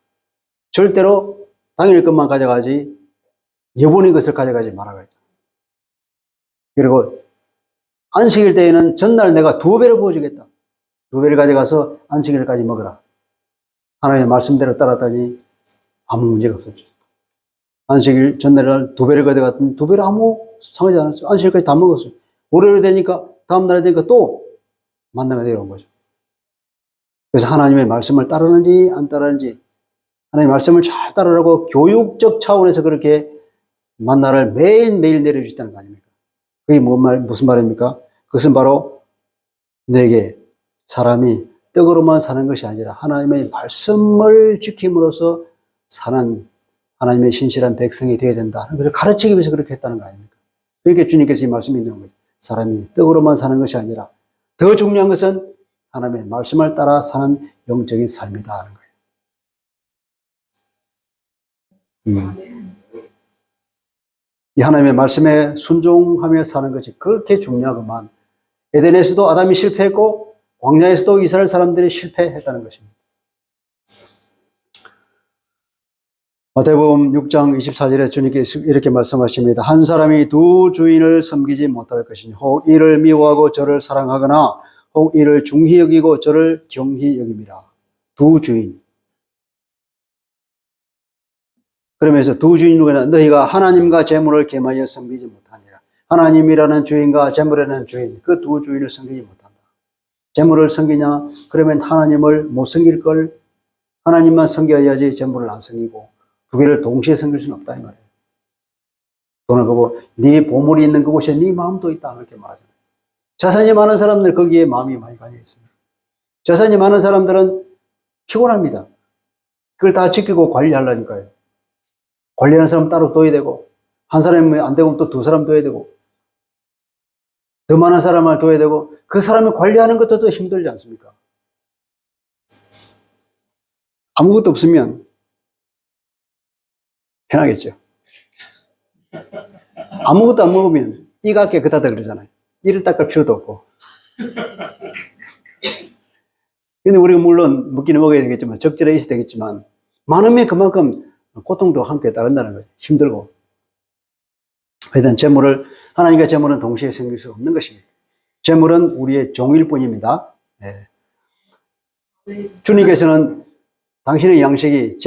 절대로 당일 것만 가져가지 여분의 것을 가져가지 말라고 했잖아요. 그리고 안식일 때에는 전날 내가 2배를 부어주겠다. 2배를 가져가서 안식일까지 먹어라. 하나님의 말씀대로 따랐더니 아무 문제가 없었죠. 안식일 전날 2배를 가져갔더니 2배를 아무 상하지 않았어요. 안식일까지 다 먹었어요. 월요일 되니까 다음 날이 되니까 또 만나가 내려온 거죠. 그래서 하나님의 말씀을 따르는지 안 따르는지 하나님의 말씀을 잘 따르라고 교육적 차원에서 그렇게 만나를 매일매일 내려주셨다는 거 아닙니까? 그게 무슨 말입니까? 그것은 바로 내게 사람이 떡으로만 사는 것이 아니라 하나님의 말씀을 지킴으로써 사는 하나님의 신실한 백성이 되어야 된다. 그래서 가르치기 위해서 그렇게 했다는 거 아닙니까? 그러니까 주님께서 이 말씀이 있는 거죠. 사람이 떡으로만 사는 것이 아니라 더 중요한 것은 하나님의 말씀을 따라 사는 영적인 삶이다 하는 거예요. 이 하나님의 말씀에 순종하며 사는 것이 그렇게 중요하구만. 에덴에서도 아담이 실패했고 광야에서도 이스라엘 사람들이 실패했다는 것입니다. 마태복음 6장 24절에 주님께서 이렇게 말씀하십니다. 한 사람이 두 주인을 섬기지 못할 것이니 혹 이를 미워하고 저를 사랑하거나 혹 이를 중히 여기고 저를 경히 여김이라. 두 주인. 그러면서 두 주인 누구냐? 너희가 하나님과 재물을 겸하여 섬기지 못하니라. 하나님이라는 주인과 재물이라는 주인, 그 두 주인을 섬기지 못한다. 재물을 섬기냐? 그러면 하나님을 못 섬길 걸. 하나님만 섬겨야지 재물을 안 섬기고 두 개를 동시에 섬길 수는 없다 이 말이에요. 돈을 보고 네 보물이 있는 그곳에 네 마음도 있다 이렇게 말하잖아요. 자산이 많은 사람들 거기에 마음이 많이 가려 있습니다. 자산이 많은 사람들은 피곤합니다. 그걸 다 지키고 관리하려니까요. 관리하는 사람 따로 둬야 되고 한 사람이 안 되고 또 두 사람 둬야 되고 더 많은 사람을 둬야 되고 그 사람을 관리하는 것도 더 힘들지 않습니까? 아무것도 없으면 편하겠죠. 아무것도 안 먹으면 이가 깨끗하다 그러잖아요. 이를 닦을 필요도 없고. 근데 우리가 물론 먹기는 먹어야 되겠지만 적절히 있어야 되겠지만 많으면 그만큼 고통도 함께 따른다는 거예요. 힘들고. 하여튼 하나님과 재물은 동시에 생길 수 없는 것입니다. 재물은 우리의 종일 뿐입니다. 네. 주님께서는 당신의 양식이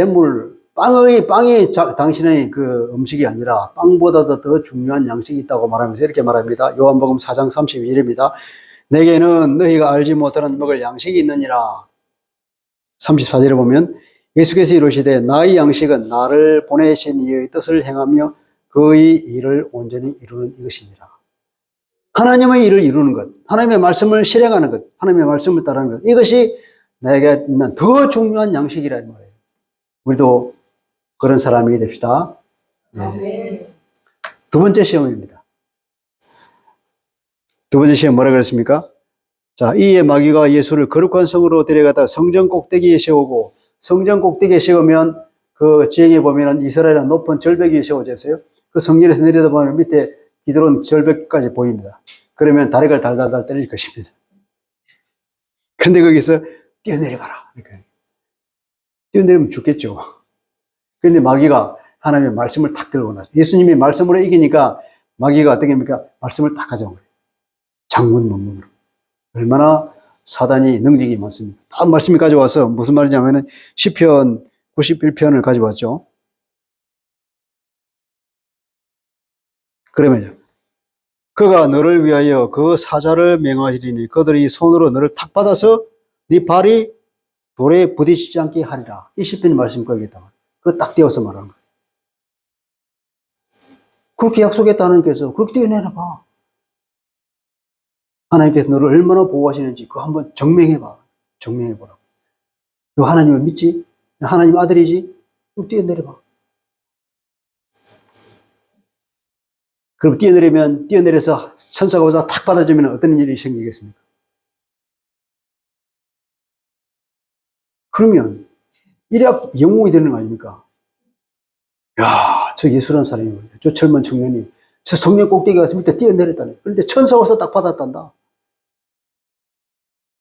빵이 당신의 그 음식이 아니라 빵보다도 더 중요한 양식이 있다고 말하면서 이렇게 말합니다. 요한복음 4장 32절입니다. 내게는 너희가 알지 못하는 먹을 양식이 있느니라. 34절에 보면 예수께서 이르시되 나의 양식은 나를 보내신 이의 뜻을 행하며 그의 일을 온전히 이루는 이것이니라. 하나님의 일을 이루는 것, 하나님의 말씀을 실행하는 것, 하나님의 말씀을 따르는 것, 이것이 나에게 있는 더 중요한 양식이라는 말이에요. 우리도 그런 사람이 됩시다. 네. 두 번째 시험입니다. 두 번째 시험 뭐라 그랬습니까? 자, 이에 마귀가 예수를 거룩한 성으로 데려가다 성전 꼭대기에 세우고, 성전 꼭대기에 세우면 그 지형에 보면은 이스라엘은 높은 절벽이 세워져 있어요. 그 성전에서 내려다보면 밑에 기드론 절벽까지 보입니다. 그러면 다리를 달달달 때릴 것입니다. 그런데 거기서 뛰어내려가라. 그러니까 뛰어내리면 죽겠죠. 그런데 마귀가 하나님의 말씀을 탁 들고 나죠. 예수님이 말씀으로 이기니까 마귀가 어떻게 합니까? 말씀을 탁 가져온 거예요. 장문 문문으로. 얼마나 사단이 능력이 많습니까? 다 말씀이 가져와서 무슨 말이냐면은 시편 91편을 가져왔죠. 그러면요. 그가 너를 위하여 그 사자를 맹하시리니 그들이 손으로 너를 탁 받아서 네 발이 돌에 부딪히지 않게 하리라. 이 시편의 말씀 거기에다가 그거 딱 띄워서 말하는 거예요. 그렇게 약속했다 하나님께서 그렇게 뛰어내라 봐. 하나님께서 너를 얼마나 보호하시는지 그거 한번 증명해봐. 증명해보라고. 너 하나님을 믿지? 하나님 아들이지? 그럼 뛰어내려봐. 그럼 뛰어내려서 천사가 오자 탁 받아주면 어떤 일이 생기겠습니까? 그러면 이력 영웅이 되는 거 아닙니까? 야, 저 예수라는 사람이 저 젊은 청년이 저 성령 꼭대기 가서 밑에 뛰어내렸다네. 그런데 천사가 와서 딱 받았단다.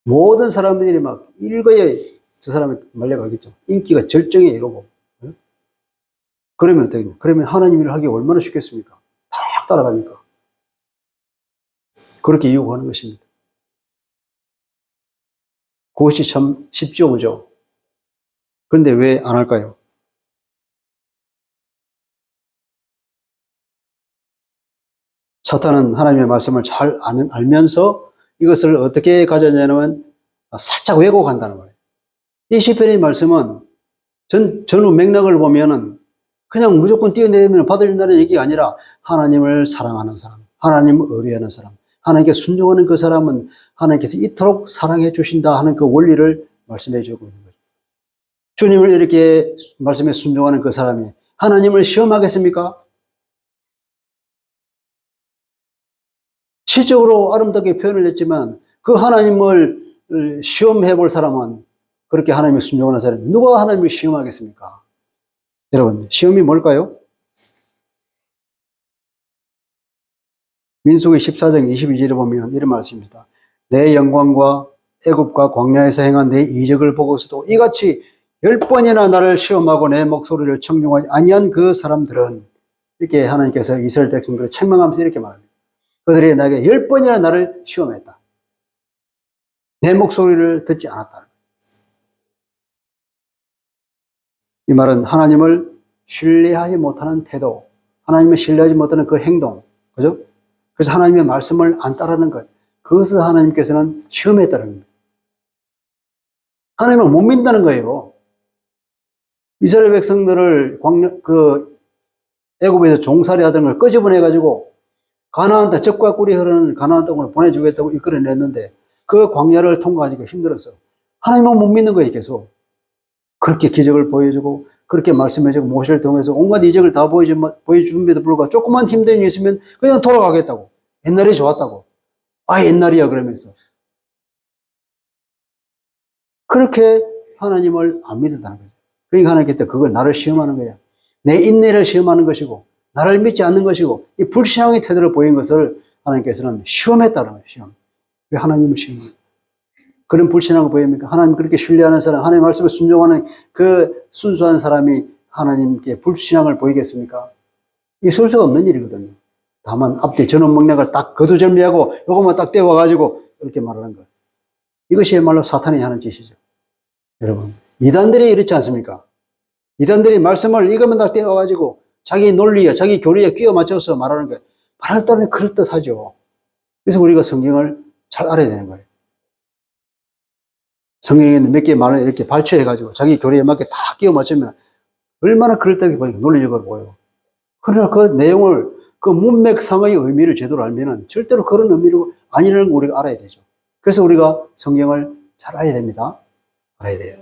모든 사람들이 막 일거에 저 사람이 말려가겠죠. 인기가 절정에 이르고. 그러면 어떻게 됩니까? 그러면 하나님 일을 하기 얼마나 쉽겠습니까? 딱 따라가니까. 그렇게 유혹하는 것입니다. 그것이 참 쉽죠, 그죠? 그런데 왜 안 할까요? 사탄은 하나님의 말씀을 잘 알면서 이것을 어떻게 가져냐면 살짝 왜곡한다는 거예요. 이 시편의 말씀은 전후 맥락을 보면은 그냥 무조건 뛰어내리면 받아준다는 얘기가 아니라 하나님을 사랑하는 사람, 하나님을 의뢰하는 사람, 하나님께 순종하는 그 사람은 하나님께서 이토록 사랑해 주신다 하는 그 원리를 말씀해 주고 있는 거죠. 주님을 이렇게 말씀에 순종하는 그 사람이 하나님을 시험하겠습니까? 시적으로 아름답게 표현을 했지만 그 하나님을 시험해 볼 사람은 그렇게 하나님을 순종하는 사람이 누가 하나님을 시험하겠습니까? 여러분, 시험이 뭘까요? 민수기 14장 22절에 보면 이런 말씀입니다. 내 영광과 애굽과 광야에서 행한 내 이적을 보고서도 이같이 10번이나 나를 시험하고 내 목소리를 청종하지 아니한 그 사람들은 이렇게 하나님께서 이스라엘 백성들을 책망하면서 이렇게 말합니다. 그들이 나에게 10번이나 나를 시험했다. 내 목소리를 듣지 않았다. 이 말은 하나님을 신뢰하지 못하는 태도, 하나님을 신뢰하지 못하는 그 행동, 그죠? 그래서 하나님의 말씀을 안 따르는 것, 그것을 하나님께서는 시험했다는 겁니다. 하나님을 못 믿는다는 거예요. 이스라엘 백성들을 애굽에서 종살이 하던 걸 끄집어내가지고 가나안 땅, 젖과 꿀이 흐르는 가나안 땅으로 보내주겠다고 이끌어냈는데 그 광야를 통과하기가 힘들었어. 하나님은 못 믿는 거예요, 계속. 그렇게 기적을 보여주고 그렇게 말씀해주고 모세를 통해서 온갖 이적을 다 보여줌에도 불구하고 조금만 힘든 일이 있으면 그냥 돌아가겠다고. 옛날이 좋았다고. 아, 옛날이야 그러면서. 그렇게 하나님을 안 믿었다는 거예요. 그러니까 하나님께서 그걸 나를 시험하는 거야. 내 인내를 시험하는 것이고 나를 믿지 않는 것이고 이 불신앙의 태도를 보인 것을 하나님께서는 시험했다는 거예요. 시험. 왜 하나님을 시험해요? 그런 불신앙을 보입니까? 하나님 그렇게 신뢰하는 사람, 하나님 말씀을 순종하는 그 순수한 사람이 하나님께 불신앙을 보이겠습니까? 있을 수가 없는 일이거든요. 다만 앞뒤 전원 맥락을 딱 거두절미하고 요것만 딱 떼어가지고 이렇게 말하는 것. 이것이야말로 사탄이 하는 짓이죠. 여러분, 이단들이 이렇지 않습니까? 이단들이 말씀을 이것만 딱 떼어가지고 자기 논리에, 자기 교리에 끼워 맞춰서 말하는 거예요. 말할 때는 그럴듯하죠. 그래서 우리가 성경을 잘 알아야 되는 거예요. 성경에 있는 몇 개의 말을 이렇게 발췌해가지고 자기 교리에 맞게 다 끼워 맞추면 얼마나 그럴듯하게 보이고 논리적으로 보여요. 그러나 그 내용을 그 문맥상의 의미를 제대로 알면은 절대로 그런 의미로 아니라는 걸 우리가 알아야 되죠. 그래서 우리가 성경을 잘 알아야 됩니다. 알아야 돼요.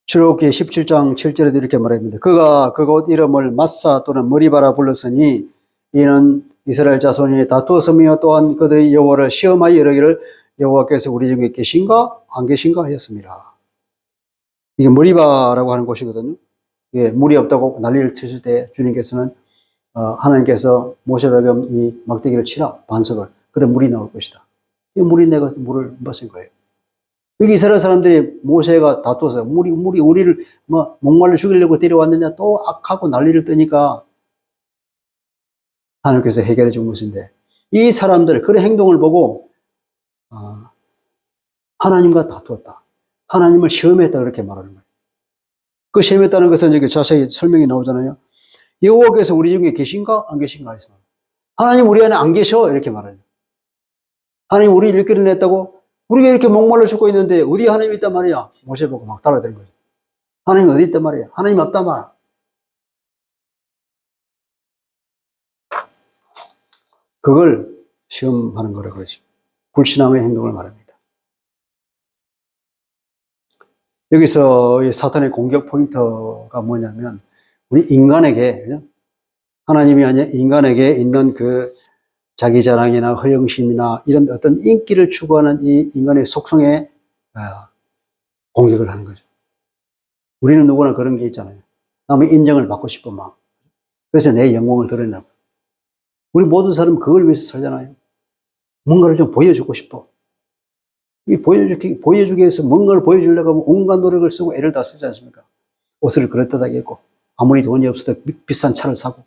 출애굽기 17장 7절에도 이렇게 말합니다. 그가 그곳 이름을 마사 또는 머리바라 불렀으니 이는 이스라엘 자손이 다투었으며 또한 그들이 여호와를 시험하여 이르기를 여호와께서 우리 중에 계신가 안 계신가 하였습니다. 이게 머리바라고 하는 곳이거든요. 예, 물이 없다고 난리를 치실 때 주님께서는 하나님께서 모세라겸 이 막대기를 치라 반석을 그래 물이 나올 것이다. 이 물이 내가서 물을 마신 거예요. 여기 이스라엘 사람들이 모세가 다투어서 물이 우리를 뭐 목말라 죽이려고 데려왔느냐 또 악하고 난리를 뜨니까 하나님께서 해결해 준 것인데 이 사람들 그런 행동을 보고 하나님과 다투었다. 하나님을 시험했다 그렇게 말하는 거예요. 그 시험했다는 것은 여기 자세히 설명이 나오잖아요. 여호와께서 우리 중에 계신가 안 계신가 해서 하나님 우리 안에 안 계셔 이렇게 말해요. 하나님 우리 이렇게 냈다고 우리가 이렇게 목말라 죽고 있는데 어디 하나님이 있단 말이야. 모세 보고 막 따라대는 거죠. 하나님 어디 있단 말이야. 하나님 없단 말. 그걸 시험하는 거라고 그러죠. 불신앙의 행동을 말합니다. 여기서 이 사탄의 공격 포인트가 뭐냐면 우리 인간에게 하나님이 아니라 인간에게 있는 그 자기 자랑이나 허영심이나 이런 어떤 인기를 추구하는 이 인간의 속성에 공격을 하는 거죠. 우리는 누구나 그런 게 있잖아요. 남의 인정을 받고 싶은 마음. 그래서 내 영광을 드러내고. 우리 모든 사람은 그걸 위해서 살잖아요. 뭔가를 좀 보여주고 싶어. 이 보여주기 위해서 뭔가를 보여주려고 하면 온갖 노력을 쓰고 애를 다 쓰지 않습니까? 옷을 그럴듯하게 입고, 아무리 돈이 없어도 비싼 차를 사고.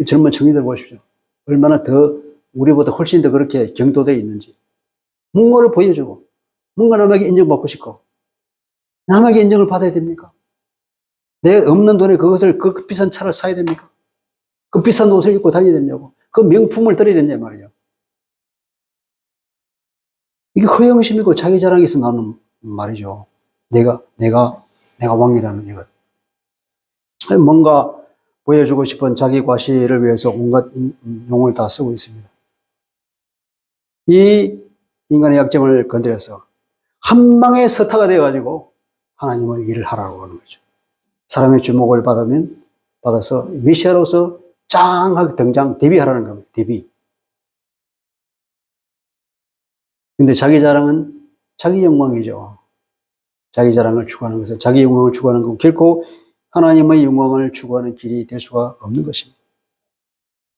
젊은 청년들 보십시오. 얼마나 더, 우리보다 훨씬 더 그렇게 경도되어 있는지. 뭔가를 보여주고, 뭔가 남에게 인정받고 싶고, 남에게 인정을 받아야 됩니까? 내 없는 돈에 그것을, 그 비싼 차를 사야 됩니까? 그 비싼 옷을 입고 다녀야 되냐고. 그 명품을 들어야 되냐 말이에요. 이게 허영심이고 자기 자랑에서 나오는 말이죠. 내가 왕이라는 이것. 뭔가 보여주고 싶은 자기 과시를 위해서 온갖 용을 다 쓰고 있습니다. 이 인간의 약점을 건드려서 한 방에 서타가 되어가지고 하나님의 일을 하라고 하는 거죠. 사람의 주목을 받아서 메시아로서 짱하게 등장, 데뷔하라는 겁니다. 데뷔. 근데 자기 자랑은 자기 영광이죠. 자기 자랑을 추구하는 것은 자기 영광을 추구하는 건 결코 하나님의 영광을 추구하는 길이 될 수가 없는 것입니다.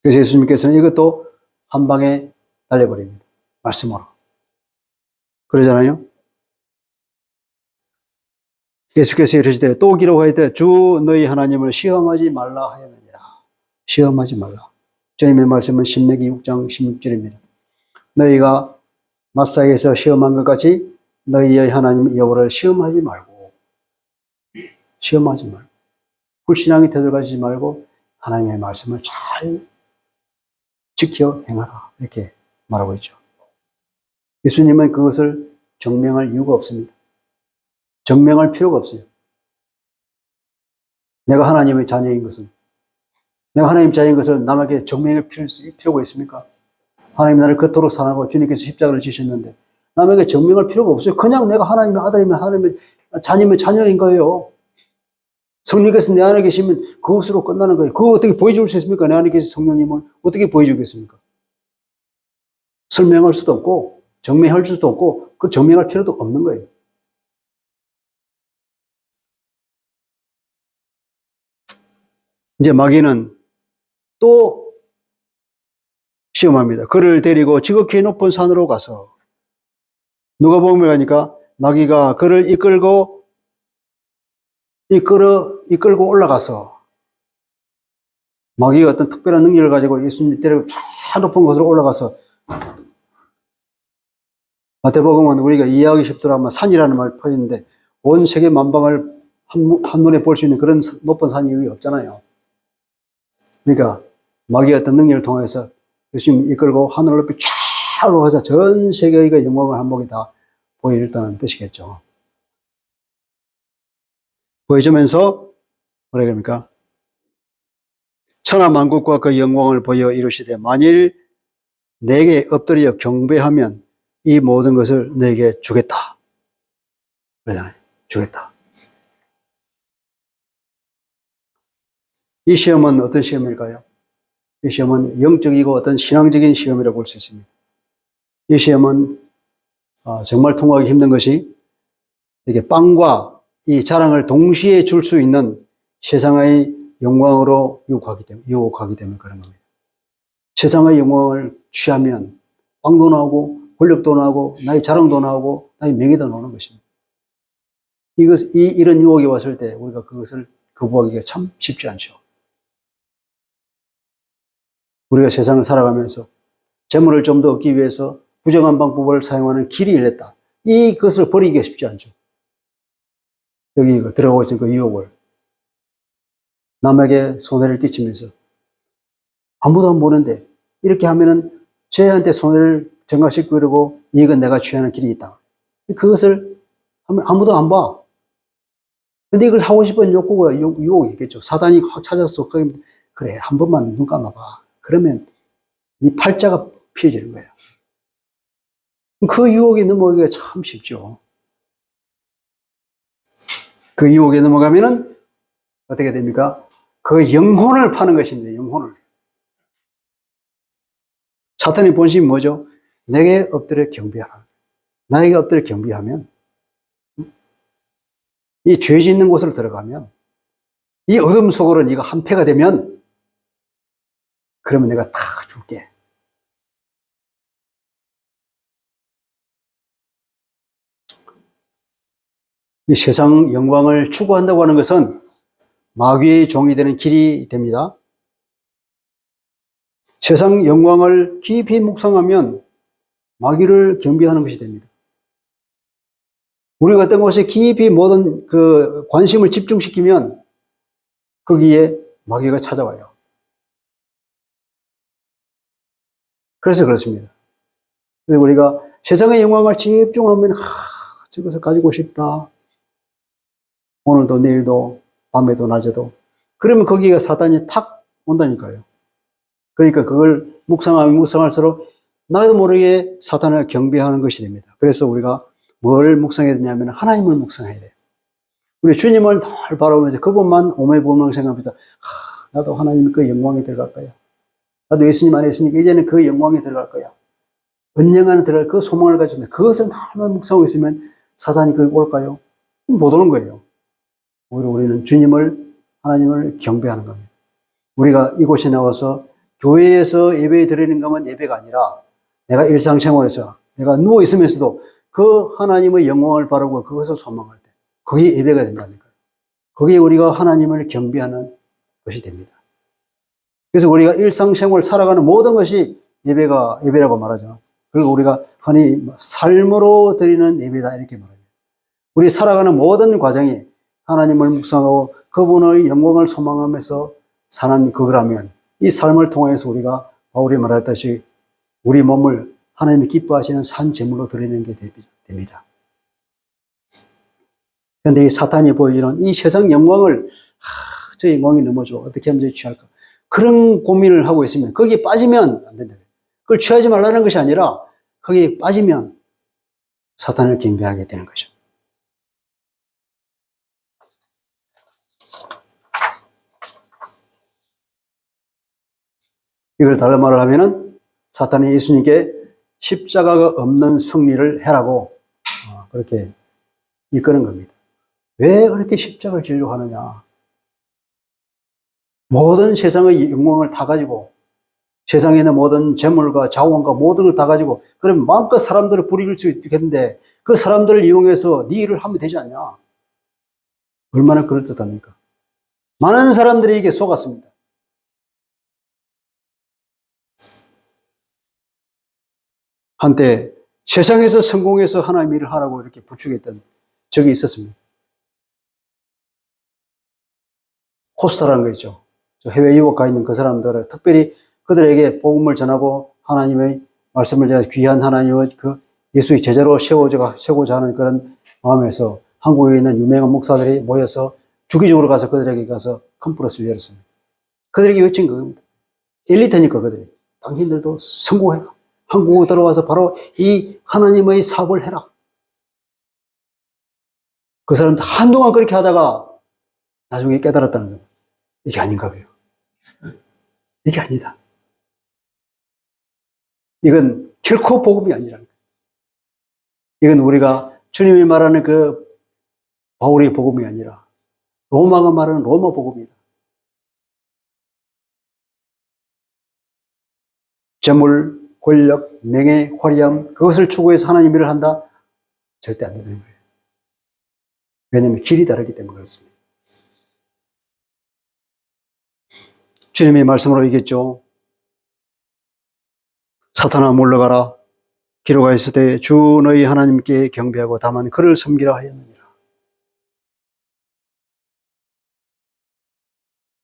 그래서 예수님께서는 이것도 한 방에 달려버립니다. 말씀으로. 그러잖아요. 예수께서 이르시되 또 기록하였되 주 너희 하나님을 시험하지 말라 하였느니라. 시험하지 말라. 주님의 말씀은 신명기 6장 16절입니다. 너희가 마사에서 시험한 것 같이 너희의 하나님 여호와를 시험하지 말고 불신앙의 태도를 가지지 말고 하나님의 말씀을 잘 지켜 행하라 이렇게 말하고 있죠. 예수님은 그것을 증명할 이유가 없습니다. 증명할 필요가 없어요. 내가 하나님의 자녀인 것은 내가 하나님 자녀인 것을 남에게 증명할 필요가 있습니까? 하나님 나를 그토록 사랑하고 주님께서 십자가를 지셨는데 남에게 증명할 필요가 없어요. 그냥 내가 하나님의 아들이면 하나님의 자녀인 거예요. 성령께서 내 안에 계시면 그것으로 끝나는 거예요. 그거 어떻게 보여줄 수 있습니까? 내 안에 계신 성령님을 어떻게 보여주겠습니까? 설명할 수도 없고 증명할 수도 없고 그 증명할 필요도 없는 거예요. 이제 마귀는 또 시험합니다. 그를 데리고 지극히 높은 산으로 가서 누가복음에 가니까 마귀가 그를 이끌고 올라가서 마귀가 어떤 특별한 능력을 가지고 예수님 데리고 저 높은 곳으로 올라가서 마태복음은 우리가 이해하기 쉽더라면 산이라는 말을 표현했는데 온 세계 만방을 한눈에 볼 수 있는 그런 높은 산이 여기 없잖아요. 그러니까 마귀의 어떤 능력을 통해서 예수님 이끌고 하늘 높이 쫙 올라가서 전 세계의 영광을 한복에 다 보여줬다는 뜻이겠죠. 보여주면서 뭐라 그럽니까? 천하만국과 그 영광을 보여 이르시되 만일 내게 엎드려 경배하면 이 모든 것을 내게 주겠다. 그러잖아요. 주겠다. 이 시험은 어떤 시험일까요? 이 시험은 영적이고 어떤 신앙적인 시험이라고 볼 수 있습니다. 이 시험은 정말 통과하기 힘든 것이 이게 빵과 이 자랑을 동시에 줄 수 있는 세상의 영광으로 유혹하기 때문에 그런 겁니다. 세상의 영광을 취하면 빵도 나오고 권력도 나오고 나의 자랑도 나오고 나의 명예도 나오는 것입니다. 이런 유혹이 왔을 때 우리가 그것을 거부하기가 참 쉽지 않죠. 우리가 세상을 살아가면서 재물을 좀 더 얻기 위해서 부정한 방법을 사용하는 길이 열렸다. 이것을 버리기가 쉽지 않죠. 여기 들어가고 있는 그 유혹을 남에게 손해를 끼치면서 아무도 안 보는데 이렇게 하면은 쟤한테 손해를 전가시키고 이러고 이건 내가 취하는 길이 있다. 그것을 하면 아무도 안 봐. 근데 이걸 하고 싶은 욕구가 유혹이 있겠죠. 사단이 확 찾아서 그래 한 번만 눈 감아봐. 그러면 이 팔자가 피해지는 거예요. 그 유혹에 넘어가기가 참 쉽죠. 그 유혹에 넘어가면은 어떻게 됩니까? 그 영혼을 파는 것입니다. 영혼을. 사탄의 본심이 뭐죠? 내게 엎드려 경배하라. 나에게 엎드려 경배하면 이 죄 짓는 곳으로 들어가면 이 어둠 속으로 네가 한패가 되면 그러면 내가 다 줄게. 이 세상 영광을 추구한다고 하는 것은 마귀의 종이 되는 길이 됩니다. 세상 영광을 깊이 묵상하면 마귀를 경배하는 것이 됩니다. 우리가 어떤 곳에 깊이 모든 그 관심을 집중시키면 거기에 마귀가 찾아와요. 그래서 그렇습니다. 우리가 세상의 영광을 집중하면 저것을 가지고 싶다. 오늘도 내일도 밤에도 낮에도. 그러면 거기가 사단이 탁 온다니까요. 그러니까 그걸 묵상하면 묵상할수록 나도 모르게 사탄을 경배하는 것이 됩니다. 그래서 우리가 뭘 묵상해야 되냐면 하나님을 묵상해야 돼요. 우리 주님을 늘 바라보면서 그분만 오매불망 생각하면서 나도 하나님 그 영광에 들어갈 거야. 나도 예수님 안에 있으니까 이제는 그 영광에 들어갈 거야. 은영 안에 들어갈 그 소망을 가지고 있는데 그것을 날마다 묵상하고 있으면 사단이 거기 올까요? 못 오는 거예요. 오히려 우리는 주님을 하나님을 경배하는 겁니다. 우리가 이곳에 나와서 교회에서 예배 드리는 것만 예배가 아니라 내가 일상생활에서 내가 누워 있으면서도 그 하나님의 영광을 바라고 그것을 소망할 때 그게 예배가 된다니까요. 그게 우리가 하나님을 경배하는 것이 됩니다. 그래서 우리가 일상생활 살아가는 모든 것이 예배라고 말하죠. 그리고 우리가 흔히 삶으로 드리는 예배다 이렇게 말합니다. 우리 살아가는 모든 과정이 하나님을 묵상하고 그분의 영광을 소망하면서 사는 그거라면 이 삶을 통해서 우리가 바울이 말했듯이 우리 몸을 하나님이 기뻐하시는 산 제물로 드리는 게 됩니다. 그런데 이 사탄이 보여주는 이 세상 영광을 저 영광이 넘어져 어떻게 하면 취할까? 그런 고민을 하고 있으면 거기에 빠지면 안 된다. 그걸 취하지 말라는 것이 아니라 거기에 빠지면 사탄을 경배하게 되는 거죠. 이걸 다른 말을 하면은 사탄이 예수님께 십자가가 없는 승리를 해라고 그렇게 이끄는 겁니다. 왜 그렇게 십자가를 지려고 하느냐? 모든 세상의 영광을 다 가지고 세상에 있는 모든 재물과 자원과 모든 걸 다 가지고 그럼 마음껏 사람들을 부릴 수 있겠는데 그 사람들을 이용해서 네 일을 하면 되지 않냐? 얼마나 그럴듯합니까? 많은 사람들이 이게 속았습니다. 한때 세상에서 성공해서 하나님의 일을 하라고 이렇게 부추겼던 적이 있었습니다. 코스타라는 거 있죠. 해외 유학 가 있는 그 사람들은 특별히 그들에게 복음을 전하고 하나님의 말씀을 전해 귀한 하나님의 그 예수의 제자로 세우고자 하는 그런 마음에서 한국에 있는 유명한 목사들이 모여서 주기적으로 가서 그들에게 가서 컨퍼런스를 열었습니다. 그들에게 외친 겁니다. 엘리트니까 그들이. 당신들도 성공해라. 한국으로 들어와서 바로 이 하나님의 사업을 해라. 그 사람들 한동안 그렇게 하다가 나중에 깨달았다는 거예요. 이게 아닌가 봐요. 이게 아니다. 이건 결코 복음이 아니라는 거예요. 이건 우리가 주님이 말하는 그 바울의 복음이 아니라 로마가 말하는 로마 복음이다. 재물, 권력, 명예, 화려함 그것을 추구해서 하나님 일을 한다? 절대 안 되는 거예요. 왜냐하면 길이 다르기 때문에 그렇습니다. 주님의 말씀으로 얘기했죠. 사탄아 물러가라. 기록하여 있을 때 주 너희 하나님께 경배하고 다만 그를 섬기라 하였느니라.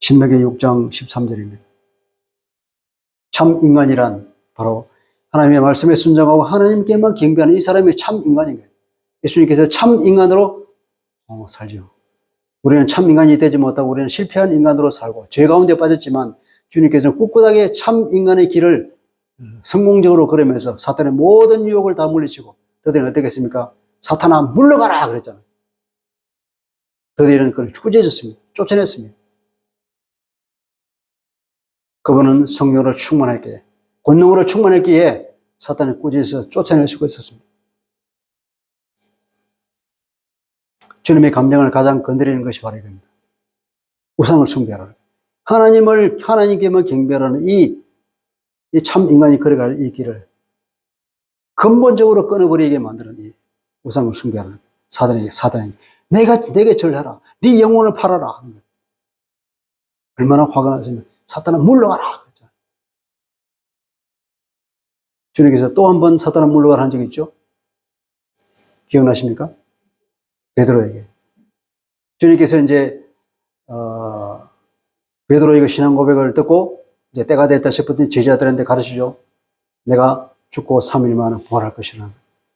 신명기 6장 13절입니다. 참 인간이란 바로 하나님의 말씀에 순종하고 하나님께만 경배하는 이 사람이 참 인간인 거예요. 예수님께서 참 인간으로 살죠. 우리는 참 인간이 되지 못하고 우리는 실패한 인간으로 살고 죄 가운데 빠졌지만 주님께서는 꿋꿋하게 참 인간의 길을 성공적으로 걸으면서 사탄의 모든 유혹을 다 물리치고 너희는 어떻게 했습니까? 사탄아 물러가라 그랬잖아요. 너희는 그걸 구제해줬습니다. 쫓아냈습니다. 그분은 성령으로 충만했기에 권능으로 충만했기에 사탄을 꾸짖어서 쫓아낼 수가 있었습니다. 주님의 감정을 가장 건드리는 것이 바로 이겁니다. 우상을 숭배하라. 하나님께만 경배하라는 이 참 인간이 걸어갈 이 길을 근본적으로 끊어버리게 만드는 이 우상을 숭배하는 사단에게 내게 절하라. 네 영혼을 팔아라 하는 거예요. 얼마나 화가 났으면 사탄아 물러가라 그랬잖아요. 주님께서 또 한 번 사탄아 물러가라 한 적이 있죠? 기억나십니까? 베드로에게. 주님께서 이제 베드로에게 신앙 고백을 듣고 이제 때가 됐다 싶었더니 제자들한테 가르치죠. 내가 죽고 3일 만에 부활할 것이라고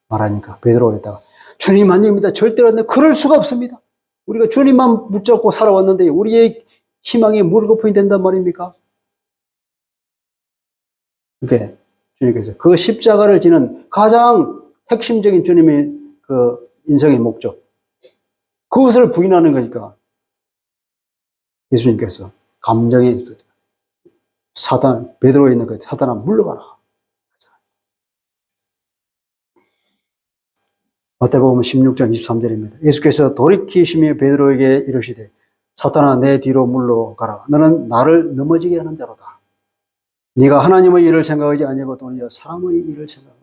말하니까 베드로가 했다가 주님 아닙니다. 절대로 안 돼. 그럴 수가 없습니다. 우리가 주님만 붙잡고 살아왔는데 우리의 희망이 물거품이 된단 말입니까? 이렇게 주님께서 그 십자가를 지는 가장 핵심적인 주님의 그 인생의 목적 그것을 부인하는 거니까 예수님께서 감정이 베드로에 있는 그 사탄아 물러가라. 마태복음 16장 23절입니다. 예수께서 돌이키시며 베드로에게 이르시되 사탄아 내 뒤로 물러가라. 너는 나를 넘어지게 하는 자로다. 네가 하나님의 일을 생각하지 아니하고 도리어 사람의 일을 생각한다.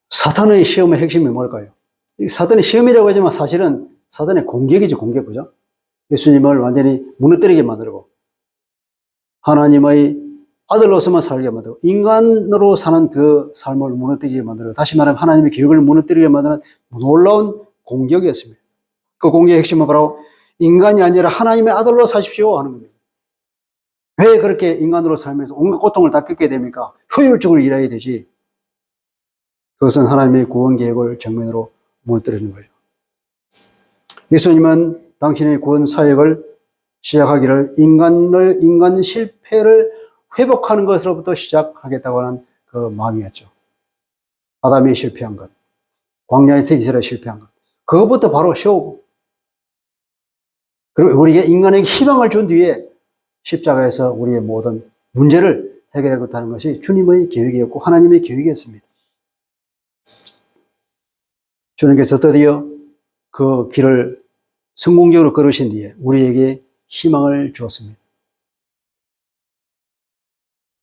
사탄의 시험의 핵심이 뭘까요? 사탄의 시험이라고 하지만 사실은 사탄의 공격이죠, 공격, 그죠? 예수님을 완전히 무너뜨리게 만들고, 하나님의 아들로서만 살게 만들고, 인간으로 사는 그 삶을 무너뜨리게 만들고, 다시 말하면 하나님의 계획을 무너뜨리게 만드는 놀라운 공격이었습니다. 그 공격의 핵심은 바로 인간이 아니라 하나님의 아들로 사십시오 하는 겁니다. 왜 그렇게 인간으로 살면서 온갖 고통을 다 겪게 됩니까? 효율적으로 일해야 되지. 그것은 하나님의 구원 계획을 정면으로 무너뜨리는 거예요. 예수님은 당신의 구원 사역을 시작하기를 인간 실패를 회복하는 것으로부터 시작하겠다고 하는 그 마음이었죠. 아담이 실패한 것, 광야에서 이스라엘 실패한 것, 그것부터 바로 세우고, 그리고 우리에게 인간에게 희망을 준 뒤에 십자가에서 우리의 모든 문제를 해결하겠다는 것이 주님의 계획이었고 하나님의 계획이었습니다. 주님께서 드디어 그 길을 성공적으로 걸으신 뒤에 우리에게 희망을 주었습니다.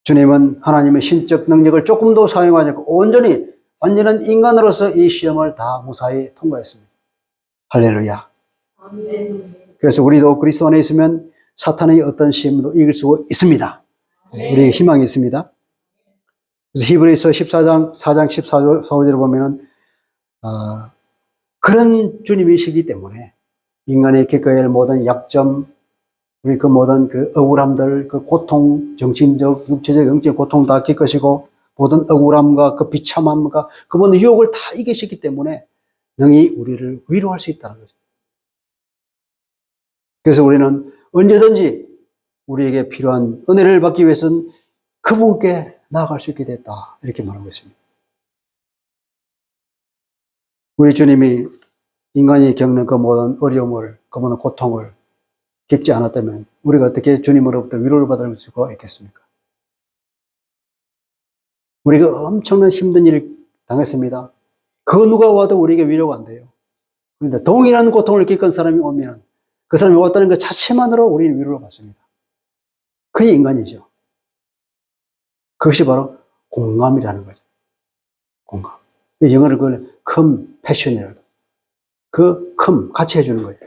주님은 하나님의 신적 능력을 조금도 사용하지 않고 온전히 완전한 인간으로서 이 시험을 다 무사히 통과했습니다. 할렐루야. 그래서 우리도 그리스도 안에 있으면 사탄의 어떤 시험도 이길 수 있습니다. 우리에게 희망이 있습니다. 그래서 히브리서 4장 14절을 보면은 그런 주님이시기 때문에 인간의 겪어야 할 모든 약점, 우리 그 모든 그 억울함들, 그 고통, 정신적, 육체적, 영적 고통 다 겪으시고 모든 억울함과 그 비참함과 그 모든 유혹을 다 이기셨기 때문에 능히 우리를 위로할 수 있다는 거죠. 그래서 우리는 언제든지 우리에게 필요한 은혜를 받기 위해서는 그분께 나아갈 수 있게 됐다. 이렇게 말하고 있습니다. 우리 주님이 인간이 겪는 그 모든 어려움을, 그 모든 고통을 겪지 않았다면 우리가 어떻게 주님으로부터 위로를 받을 수가 있겠습니까? 우리가 엄청난 힘든 일을 당했습니다. 그 누가 와도 우리에게 위로가 안 돼요. 그런데 동일한 고통을 겪은 사람이 오면 그 사람이 왔다는 것 자체만으로 우리는 위로를 받습니다. 그게 인간이죠. 그것이 바로 공감이라는 거죠. 공감. 영어로 그걸 compassion이라고. 같이 해주는 거예요.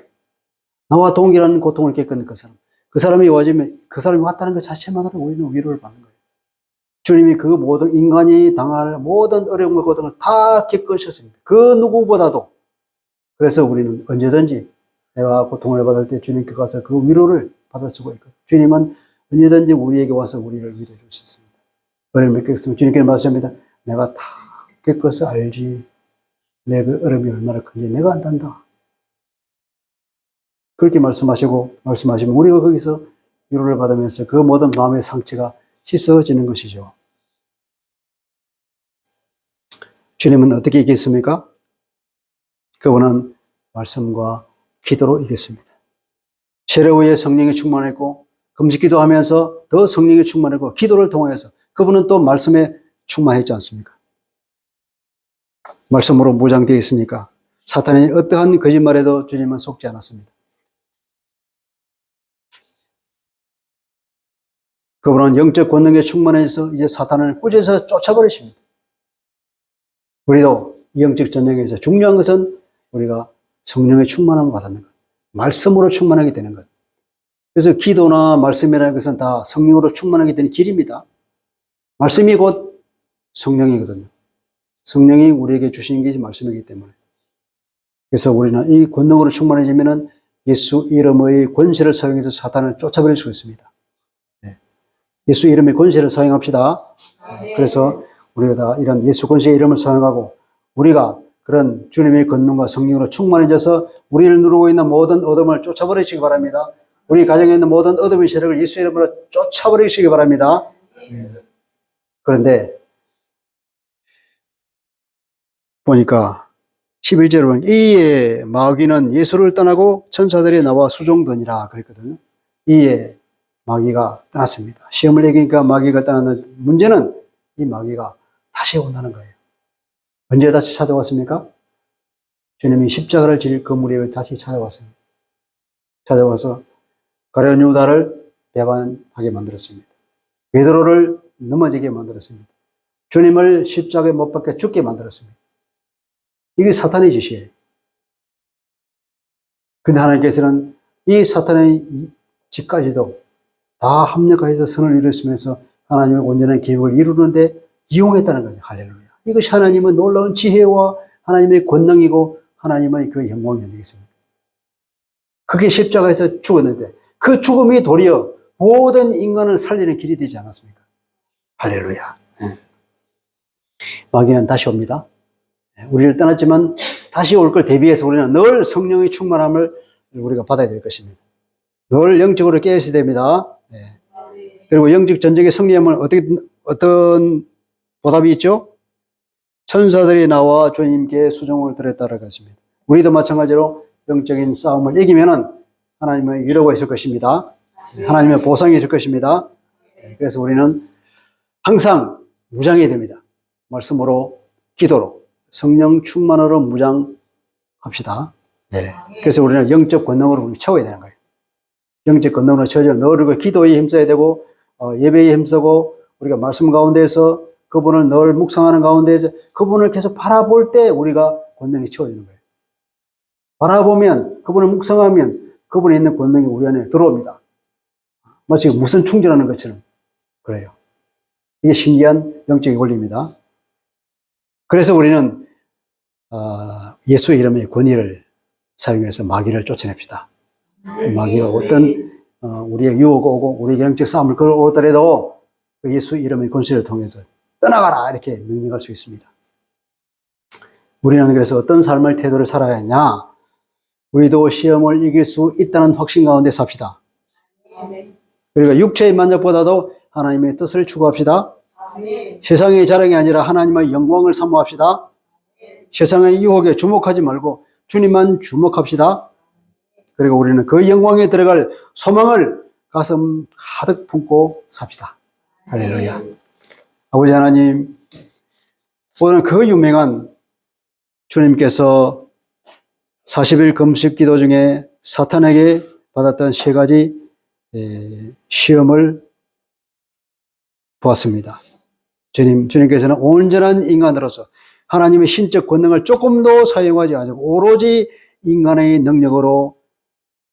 나와 동일한 고통을 겪은 그 사람. 그 사람이 와주면 그 사람이 왔다는 것 자체만으로 우리는 위로를 받는 거예요. 주님이 그 모든 인간이 당할 모든 어려움과 고통을 다 겪으셨습니다. 그 누구보다도. 그래서 우리는 언제든지 내가 고통을 받을 때 주님께 가서 그 위로를 받을 수가 있거든요. 주님은 언제든지 우리에게 와서 우리를 위로해 줄 수 있습니다. 어려움을 겪으면 주님께 말씀합니다. 내가 다 겪어서 알지. 내 그 어려움이 얼마나 큰지 내가 안단다. 그렇게 말씀하시면 우리가 거기서 위로를 받으면서 그 모든 마음의 상처가 씻어지는 것이죠. 주님은 어떻게 이겼습니까? 그분은 말씀과 기도로 이겼습니다. 세례 후에 성령이 충만했고 금식 기도하면서 더 성령이 충만했고 기도를 통해서 그분은 또 말씀에 충만했지 않습니까? 말씀으로 무장되어 있으니까 사탄이 어떠한 거짓말에도 주님은 속지 않았습니다. 그분은 영적 권능에 충만해서 이제 사탄을 꾸짖어서 쫓아버리십니다. 우리도 영적 전쟁에서 중요한 것은 우리가 성령의 충만함을 받는 것, 말씀으로 충만하게 되는 것. 그래서 기도나 말씀이라는 것은 다 성령으로 충만하게 되는 길입니다. 말씀이 곧 성령이거든요. 성령이 우리에게 주시는 게 말씀이기 때문에. 그래서 우리는 이 권능으로 충만해지면은 예수 이름의 권세를 사용해서 사탄을 쫓아버릴 수 있습니다. 예수 이름의 권세를 사용합시다. 그래서 우리가 다 이런 예수 권세의 이름을 사용하고 우리가 그런 주님의 권능과 성령으로 충만해져서 우리를 누르고 있는 모든 어둠을 쫓아버리시기 바랍니다. 우리 가정에 있는 모든 어둠의 세력을 예수 이름으로 쫓아버리시기 바랍니다. 그런데 보니까 11절에 보면 이에 마귀는 예수를 떠나고 천사들이 나와 수종더니라 그랬거든요. 이에 마귀가 떠났습니다. 시험을 이기니까 마귀가 떠나는 문제는 이 마귀가 다시 온다는 거예요. 언제 다시 찾아왔습니까? 주님이 십자가를 질 그 무렵에 다시 찾아왔습니다. 찾아와서 가룟 유다를 배반하게 만들었습니다. 베드로를 넘어지게 만들었습니다. 주님을 십자가에 못 박혀 죽게 만들었습니다. 이게 사탄의 짓이에요. 그런데 하나님께서는 이 사탄의 짓까지도 다 합력하여서 선을 이루시면서 하나님의 온전한 계획을 이루는데 이용했다는 거죠. 할렐루야. 이것이 하나님의 놀라운 지혜와 하나님의 권능이고 하나님의 그 영광이 아니겠습니까? 그게 십자가에서 죽었는데 그 죽음이 도리어 모든 인간을 살리는 길이 되지 않았습니까? 할렐루야. 마귀는 다시 옵니다. 우리를 떠났지만 다시 올 걸 대비해서 우리는 늘 성령의 충만함을 우리가 받아야 될 것입니다. 늘 영적으로 깨어있어야 됩니다. 그리고 영적 전쟁의 승리하면 어떤 보답이 있죠? 천사들이 나와 주님께 수종을 드렸다라고 했습니다. 우리도 마찬가지로 영적인 싸움을 이기면은 하나님의 위로가 있을 것입니다. 하나님의 보상이 있을 것입니다. 그래서 우리는 항상 무장해야 됩니다. 말씀으로, 기도로, 성령 충만으로 무장합시다. 그래서 우리는 영적 권능으로 채워야 되는 거예요. 영적 권능으로 채워져 늘 기도에 힘써야 되고 예배에 힘쓰고 우리가 말씀 가운데에서 그분을 늘 묵상하는 가운데에서 그분을 계속 바라볼 때 우리가 권능이 채워지는 거예요. 바라보면 그분을 묵상하면 그분에 있는 권능이 우리 안에 들어옵니다. 마치 무슨 충전하는 것처럼 그래요. 이게 신기한 영적인 원리입니다. 그래서 우리는 예수 이름의 권위를 사용해서 마귀를 쫓아냅시다. 마귀가 어떤 우리의 유혹 오고 우리의 영적 싸움을 걸어오더라도 그 예수 이름의 권세를 통해서 떠나가라 이렇게 명령할 수 있습니다. 우리는 그래서 어떤 삶의 태도를 살아야 하냐? 우리도 시험을 이길 수 있다는 확신 가운데 삽시다. 그러니까 육체의 만족보다도 하나님의 뜻을 추구합시다. 세상의 자랑이 아니라 하나님의 영광을 사모합시다. 세상의 유혹에 주목하지 말고 주님만 주목합시다. 그리고 우리는 그 영광에 들어갈 소망을 가슴 가득 품고 삽시다. 할렐루야. 아버지 하나님, 오늘 그 유명한 주님께서 40일 금식 기도 중에 사탄에게 받았던 3가지 시험을 보았습니다. 주님께서는 온전한 인간으로서 하나님의 신적 권능을 조금도 사용하지 않고 오로지 인간의 능력으로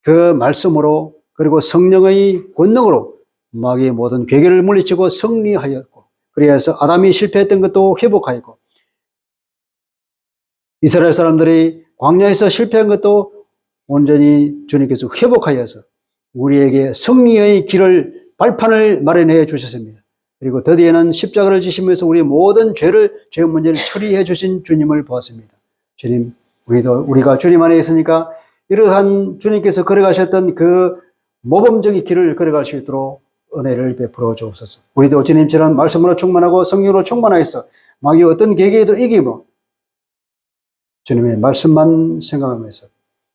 그 말씀으로 그리고 성령의 권능으로 마귀의 모든 괴계를 물리치고 승리하였고, 그래서 아담이 실패했던 것도 회복하였고, 이스라엘 사람들이 광야에서 실패한 것도 온전히 주님께서 회복하여서 우리에게 승리의 길을 발판을 마련해 주셨습니다. 그리고 드디어는 십자가를 지시면서 우리의 모든 죄 문제를 처리해 주신 주님을 보았습니다. 주님, 우리가 주님 안에 있으니까 이러한 주님께서 걸어가셨던 그 모범적인 길을 걸어갈 수 있도록 은혜를 베풀어 주옵소서. 우리도 주님처럼 말씀으로 충만하고 성령으로 충만하여서 마귀 어떤 계기에도 이기고 주님의 말씀만 생각하면서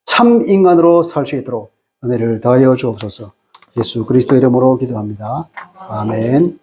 참 인간으로 살 수 있도록 은혜를 더하여 주옵소서. 예수 그리스도 이름으로 기도합니다. 아멘.